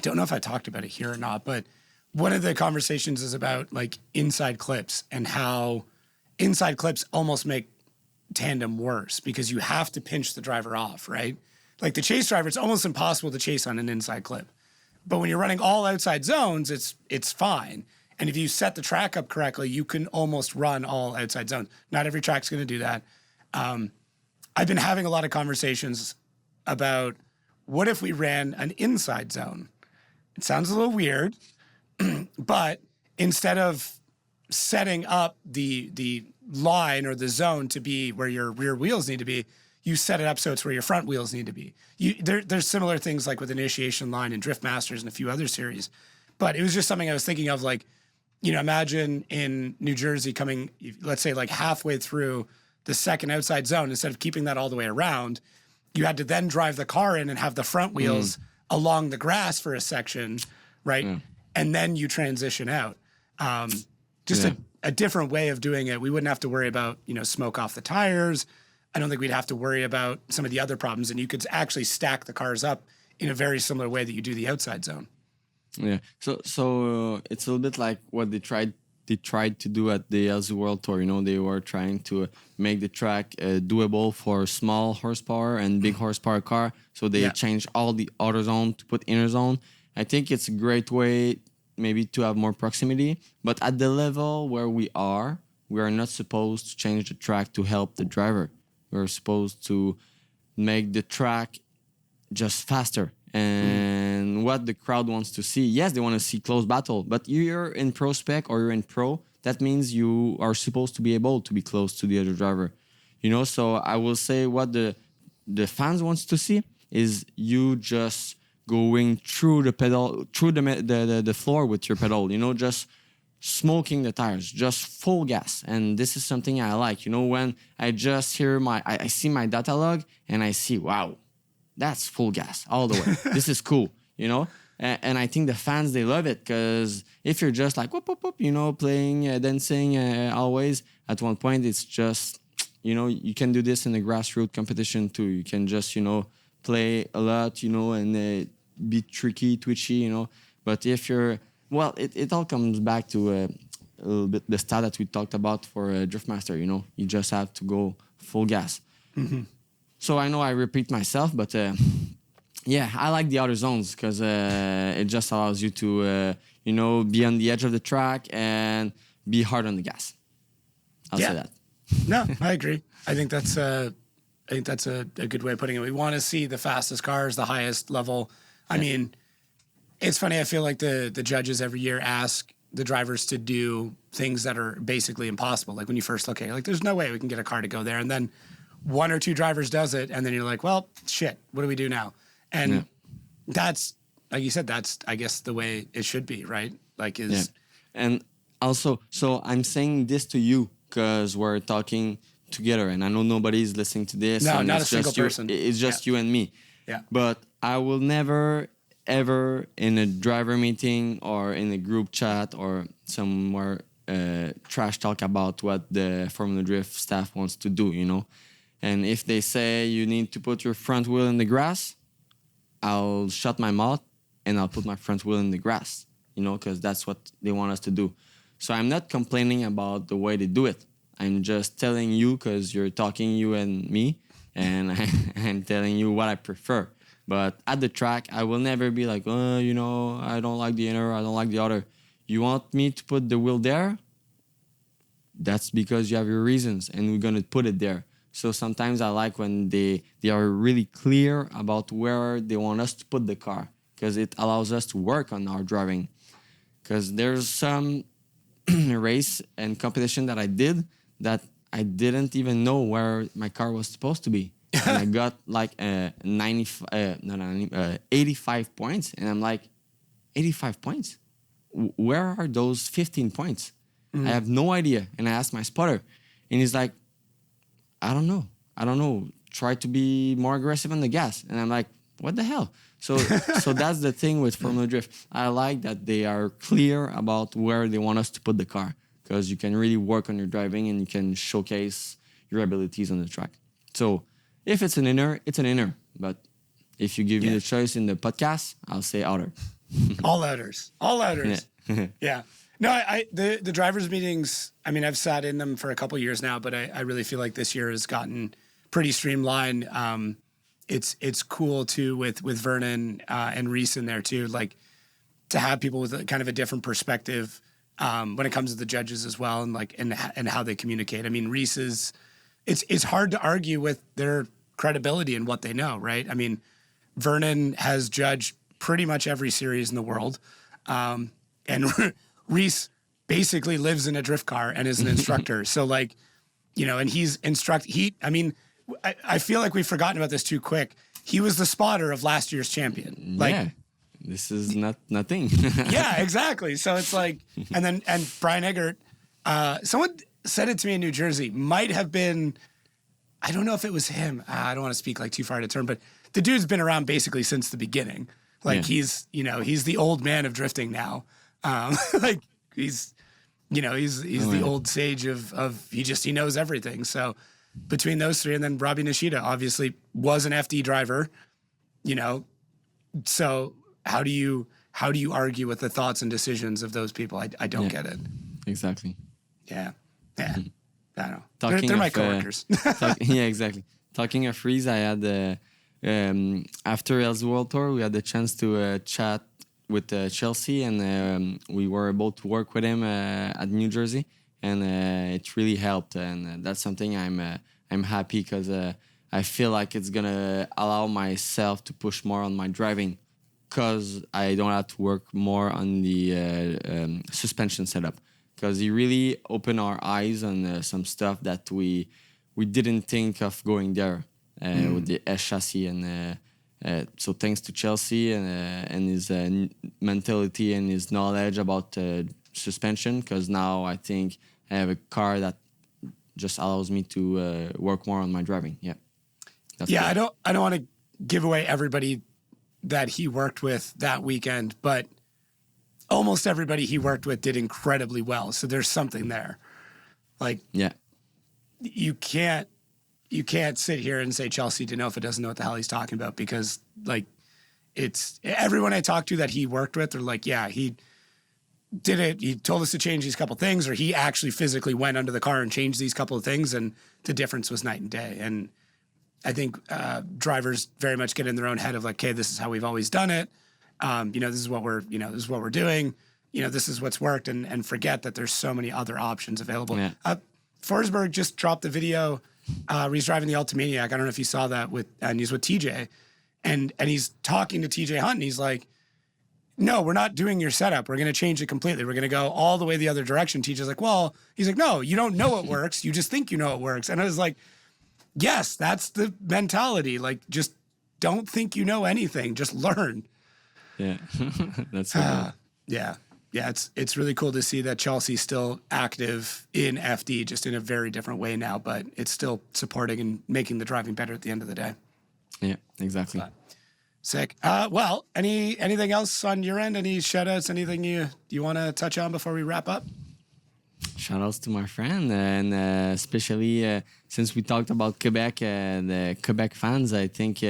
don't know if I talked about it here or not, but one of the conversations is about like inside clips and how inside clips almost make tandem worse because you have to pinch the driver off, right? Like the chase driver, it's almost impossible to chase on an inside clip. But when you're running all outside zones, it's fine. And if you set the track up correctly, you can almost run all outside zones. Not every track's going to do that. I've been having a lot of conversations about what if we ran an inside zone? It sounds a little weird, but instead of setting up the line or the zone to be where your rear wheels need to be, you set it up so it's where your front wheels need to be. There's similar things like with Initiation Line and Drift Masters and a few other series. But it was just something I was thinking of, like, you know, imagine in New Jersey coming, let's say like halfway through the second outside zone, instead of keeping that all the way around, you had to then drive the car in and have the front wheels along the grass for a section, right? Yeah. And then you transition out. A different way of doing it. We wouldn't have to worry about, you know, smoke off the tires. I don't think we'd have to worry about some of the other problems. And you could actually stack the cars up in a very similar way that you do the outside zone. Yeah. So it's a little bit like what they tried to do at the LZ World Tour. You know, they were trying to make the track doable for small horsepower and big horsepower car. So they changed all the Outerzone to put inner zone. I think it's a great way maybe to have more proximity. But at the level where we are not supposed to change the track to help the driver. We're supposed to make the track just faster. And what the crowd wants to see, yes, they want to see close battle, but you're in Prospec or you're in Pro, that means you are supposed to be able to be close to the other driver. You know, so I will say what the fans wants to see is you just going through the pedal, through the floor with your pedal, you know, just smoking the tires, just full gas. And this is something I like, you know, when I just hear I see my data log and I see, wow, that's full gas all the way. This is cool, you know? And I think the fans, they love it because if you're just like, whoop, whoop, whoop, you know, playing, dancing always, at one point, it's just, you know, you can do this in a grassroots competition too. You can just, you know, play a lot, you know, and be tricky, twitchy, you know. But if you're, well, it all comes back to a little bit the style that we talked about for Driftmaster, you know. You just have to go full gas. Mm-hmm. So I know I repeat myself, but yeah, I like the outer zones because it just allows you to, you know, be on the edge of the track and be hard on the gas. I'll say that. No, I agree. I think that's a good way of putting it. We want to see the fastest cars, the highest level. I mean, it's funny. I feel like the judges every year ask the drivers to do things that are basically impossible. Like when you first look at it, like there's no way we can get a car to go there, and then one or two drivers does it, and then you're like, well, shit, what do we do now? And that's, like you said, that's, I guess, the way it should be, right? Like And also, so I'm saying this to you because we're talking together, and I know nobody's listening to this. No, and not it's a single just person. It's just you and me. Yeah. But I will never, ever in a driver meeting or in a group chat or somewhere trash talk about what the Formula Drift staff wants to do, you know? And if they say you need to put your front wheel in the grass, I'll shut my mouth and I'll put my front wheel in the grass, you know, because that's what they want us to do. So I'm not complaining about the way they do it. I'm just telling you because you're talking, you and me, and I'm telling you what I prefer. But at the track, I will never be like, oh, you know, I don't like the inner, I don't like the outer. You want me to put the wheel there? That's because you have your reasons, and we're going to put it there. So sometimes I like when they are really clear about where they want us to put the car because it allows us to work on our driving. Because there's some race and competition that I did that I didn't even know where my car was supposed to be. And I got like 85 points. And I'm like, 85 points? Where are those 15 points? I have no idea. And I asked my spotter. And he's like, I don't know. Try to be more aggressive on the gas. And I'm like, what the hell? So that's the thing with Formula Drift. I like that they are clear about where they want us to put the car, because you can really work on your driving and you can showcase your abilities on the track. So if it's an inner, it's an inner. But if you give me the choice in the podcast, I'll say outer. All outers. Yeah. Yeah. No, the drivers' meetings, I mean, I've sat in them for a couple years now, but I really feel like this year has gotten pretty streamlined. It's cool too with Vernon and Reese in there too, like to have people with kind of a different perspective when it comes to the judges as well, and like and how they communicate. I mean, Reese is it's hard to argue with their credibility and what they know, right? I mean, Vernon has judged pretty much every series in the world, and Reese basically lives in a drift car and is an instructor. So like, and he's I feel like we've forgotten about this too quick. He was the spotter of last year's champion. Like, this is nothing. Yeah, exactly. So it's like, and Brian Eggert, someone said it to me in New Jersey, might have been, I don't know if it was him. I don't want to speak like too far to turn, but the dude's been around basically since the beginning. Like he's the old man of drifting now. Like he's the old sage of he knows everything. So between those three, and then Robbie Nishida obviously was an FD driver, so how do you argue with the thoughts and decisions of those people? I don't get it. Exactly. Yeah. I don't know. Talking They're my of, coworkers. Yeah, exactly. Talking of Reese, I had after Els World Tour, we had the chance to chat with Chelsea, and we were able to work with him at New Jersey, and it really helped. And that's something I'm happy, because I feel like it's gonna allow myself to push more on my driving, because I don't have to work more on the suspension setup. Because he really opened our eyes on some stuff that we didn't think of going there with the S chassis, and so thanks to Chelsea and his mentality and his knowledge about suspension, because now I think I have a car that just allows me to work more on my driving. Yeah. Yeah, cool. I don't want to give away everybody that he worked with that weekend, but almost everybody he worked with did incredibly well. So there's something there. Like, you can't sit here and say Chelsea Denofa doesn't know what the hell he's talking about, because like it's everyone I talked to that he worked with, they're like, yeah, he did it. He told us to change these couple things, or he actually physically went under the car and changed these couple of things, and the difference was night and day. And I think drivers very much get in their own head of like, okay, this is how we've always done it. This is what we're doing. This is what's worked, and forget that there's so many other options available. Yeah. Forsberg just dropped the video where he's driving the Ultimaniac. I don't know if you saw that and he's with TJ, and he's talking to TJ Hunt, and he's like, no, we're not doing your setup. We're going to change it completely. We're going to go all the way the other direction. TJ's like, well, he's like, no, you don't know it works. You just think you know it works. And I was like, yes, that's the mentality. Like, just don't think you know anything. Just learn. Yeah, that's so good. Yeah. It's really cool to see that Chelsea's still active in FD, just in a very different way now, but it's still supporting and making the driving better at the end of the day. Yeah, exactly. Sick. Well, anything else on your end? Any shout outs? Anything you want to touch on before we wrap up? Shout outs to my friend, and especially since we talked about Quebec, the Quebec fans, I think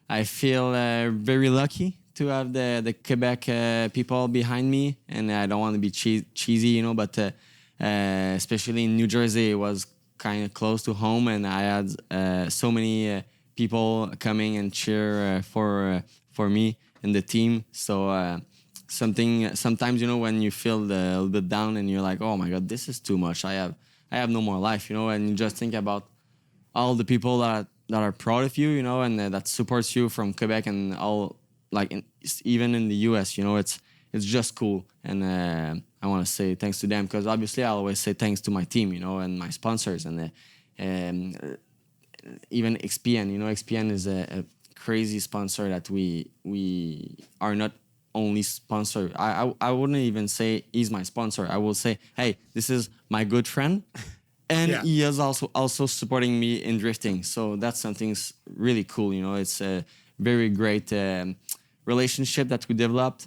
I feel very lucky to have the Quebec people behind me, and I don't want to be cheesy, but especially in New Jersey, it was kind of close to home, and I had so many people coming and cheer for me and the team. So sometimes when you feel a little bit down and you're like, oh my God, this is too much. I have no more life, and you just think about all the people that are proud of you, and that supports you from Quebec and all. Like even in the US, it's just cool, and I want to say thanks to them, because obviously I always say thanks to my team, and my sponsors, and even XPN. XPN is a crazy sponsor that we are not only sponsor. I wouldn't even say he's my sponsor. I will say, hey, this is my good friend, And Yeah. he is also supporting me in drifting. So that's something really cool. You know, it's a very great relationship that we developed.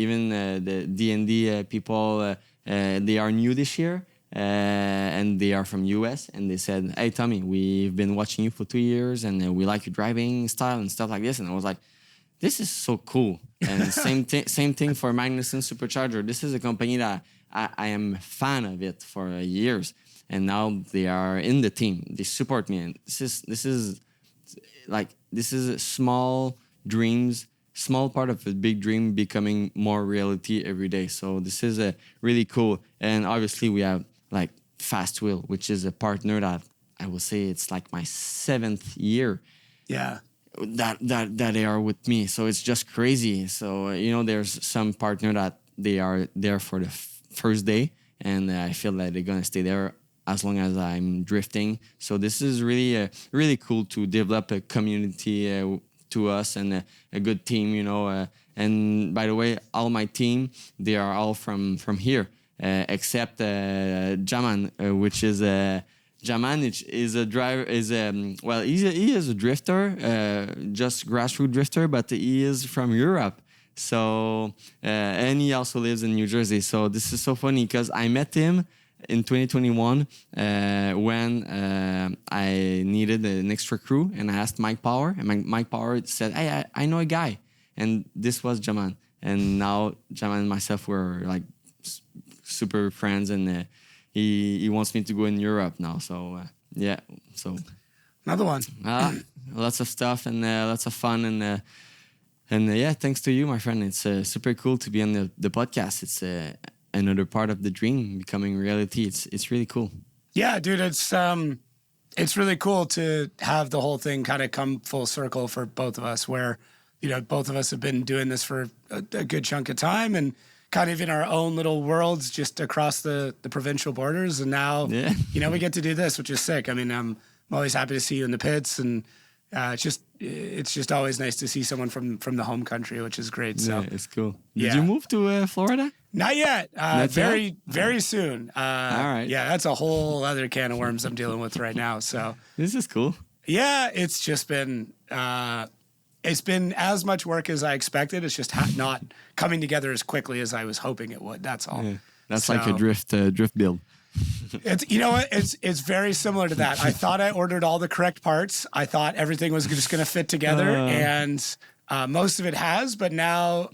Even the D&D people, they are new this year. And they are from US, and they said, "Hey Tommy, we've been watching you for 2 years, and we like your driving style and stuff like this." And I was like, "This is so cool." And same thing for Magnuson Supercharger. This is a company that I am a fan of it for years, and now they are in the team. They support me, and this is small dreams. Small part of a big dream becoming more reality every day. So this is a really cool. And obviously we have like Fast Wheel, which is a partner that I will say it's like my 7th year. Yeah. That they are with me. So it's just crazy. So you know, there's some partner that they are there for the first day, and I feel that they're gonna stay there as long as I'm drifting. So this is really cool to develop a community to us, and a good team, you know. And by the way, all my team, they are all from here, except Jaman, which is Jaman is a driver. He is a drifter, just grassroots drifter, but he is from Europe. So and he also lives in New Jersey. So this is so funny because I met him in 2021 when I needed an extra crew, and I asked Mike Power, and Mike Power said, "Hey, I know a guy," and this was Jaman. And now Jaman and myself were like super friends, and he wants me to go in Europe now. So yeah, so Another one. lots of stuff and lots of fun, and yeah, thanks to you, my friend. It's super cool to be on the podcast. It's another part of the dream becoming reality. It's really cool. Yeah, dude, it's really cool to have the whole thing kind of come full circle for both of us, where, you know, both of us have been doing this for a good chunk of time and kind of in our own little worlds just across the provincial borders. And now, you know, we get to do this, which is sick. I mean, I'm always happy to see you in the pits, and it's just always nice to see someone from the home country, which is great. So yeah, it's cool. Did you move to Florida? Not yet. Very soon. All right. Yeah, that's a whole other can of worms I'm dealing with right now. So This is cool. yeah, it's just been as much work as I expected. It's just not coming together as quickly as I was hoping it would. That's all. Yeah. That's like a drift build. It's, you know what? It's very similar to that. I thought I ordered all the correct parts. I thought everything was just going to fit together, and most of it has. But now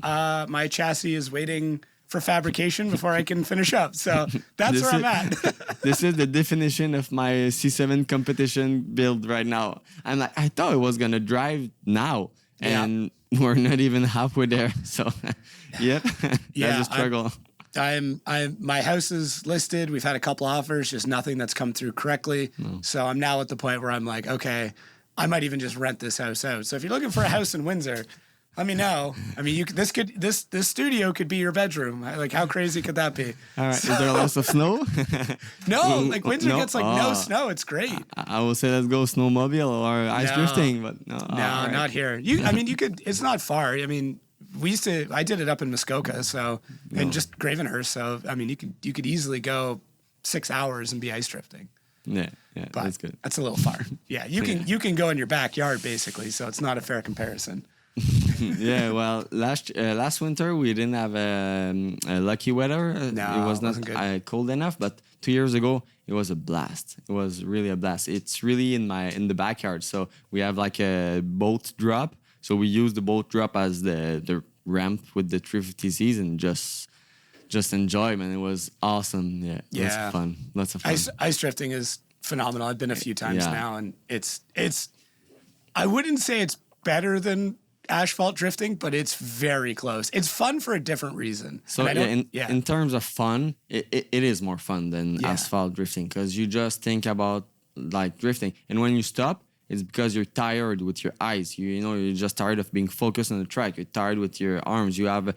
my chassis is waiting for fabrication before I can finish up. So that's where I'm at. This is the definition of my C7 competition build right now. I'm like, I thought I was gonna drive now, and we're not even halfway there. So, that's a struggle. My house is listed. We've had a couple offers, just nothing that's come through correctly. So I'm now at the point where I'm like, okay, I might even just rent this house out. So if you're looking for a house in Windsor, let me know. I mean, this studio could be your bedroom. Like, how crazy could that be? All right. Is there lots of snow? No, like Windsor gets like no snow. It's great. I will say let's go snowmobile or ice drifting, but no. No, not here. I mean, you could. It's not far. I mean, I did it up in Muskoka, so and just Gravenhurst. So I mean, you could easily go 6 hours and be ice drifting. Yeah, But that's good. That's a little far. Yeah, you can go in your backyard basically, so it's not a fair comparison. Yeah, well, last winter we didn't have lucky weather. No, it was not cold enough. But 2 years ago, it was a blast. It was really a blast. It's really in the backyard. So we have like a boat drop. So we use the boat drop as the ramp with the 350Zs and just enjoy, man. It was awesome. Yeah, lots of fun. Lots of fun. Ice drifting is phenomenal. I've been a few times now, and it's. I wouldn't say it's better than asphalt drifting, but it's very close. It's fun for a different reason. So in terms of fun, it is more fun than asphalt drifting because you just think about like drifting, and when you stop, it's because you're tired with your eyes. You know, you're just tired of being focused on the track. You're tired with your arms. You have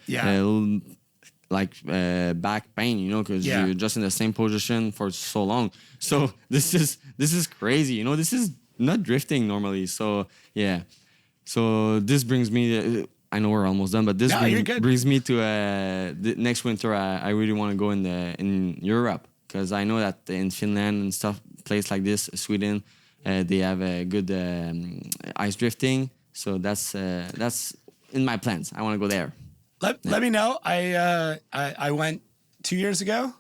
back pain, you know, because you're just in the same position for so long. So this is crazy. You know, this is not drifting normally. So yeah. So this brings me. I know we're almost done, but this brings me to the next winter. I really want to go in Europe because I know that in Finland and stuff, place like this, Sweden, they have a good ice drifting. So that's in my plans. I want to go there. Let me know. I went 2 years ago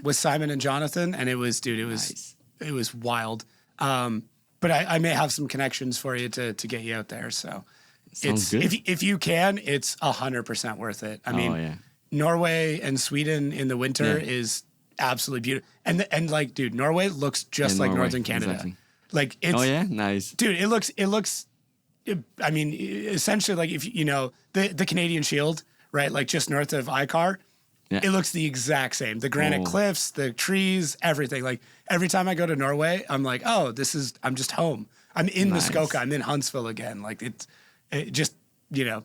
with Simon and Jonathan, and it was Nice. it was wild. But I may have some connections for you to get you out there. So Sounds good. if you can, it's 100% worth it. I mean, Norway and Sweden in the winter is absolutely beautiful. And like, dude, Norway looks just like Northern Canada. Exactly. Like it's nice. dude, it looks I mean, essentially like if you know the Canadian Shield, right? Like just north of Icar. Yeah. It looks the exact same. The granite cliffs, the trees, everything. Like every time I go to Norway, I'm like, oh, I'm just home. I'm in Muskoka. I'm in Huntsville again. Like it just, you know,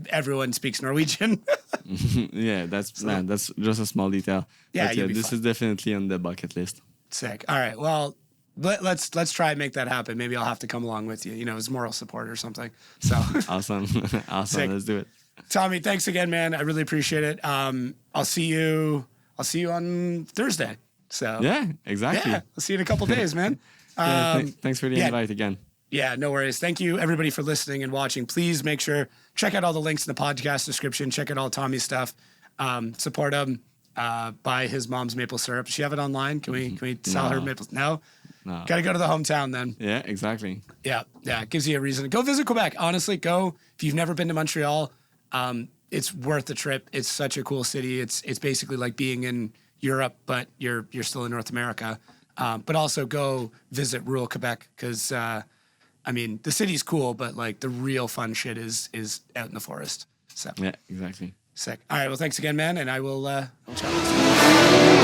everyone speaks Norwegian. Yeah, that's just a small detail. Yeah, But, this is definitely on the bucket list. Sick. All right. Well, let's try and make that happen. Maybe I'll have to come along with you, you know, as moral support or something. So Awesome. Sick. Let's do it. Tommy, thanks again, man. I really appreciate it. I'll see you on Thursday. So Yeah, exactly. yeah, I'll see you in a couple days, man. Thanks for the invite again. Yeah, no worries. Thank you, everybody, for listening and watching. Please make sure, check out all the links in the podcast description. Check out all Tommy's stuff. Support him. Buy his mom's maple syrup. Does she have it online? Can we sell her maple? No? Got to go to the hometown then. Yeah, exactly. Yeah. It gives you a reason to go visit Quebec. Honestly, go. If you've never been to Montreal, it's worth the trip. It's such a cool city. It's basically like being in Europe, but you're still in North America. But also go visit rural Quebec because, I mean, the city's cool, but like the real fun shit is out in the forest. So Yeah, exactly. sick. All right. Well, thanks again, man. And I'll chat with you.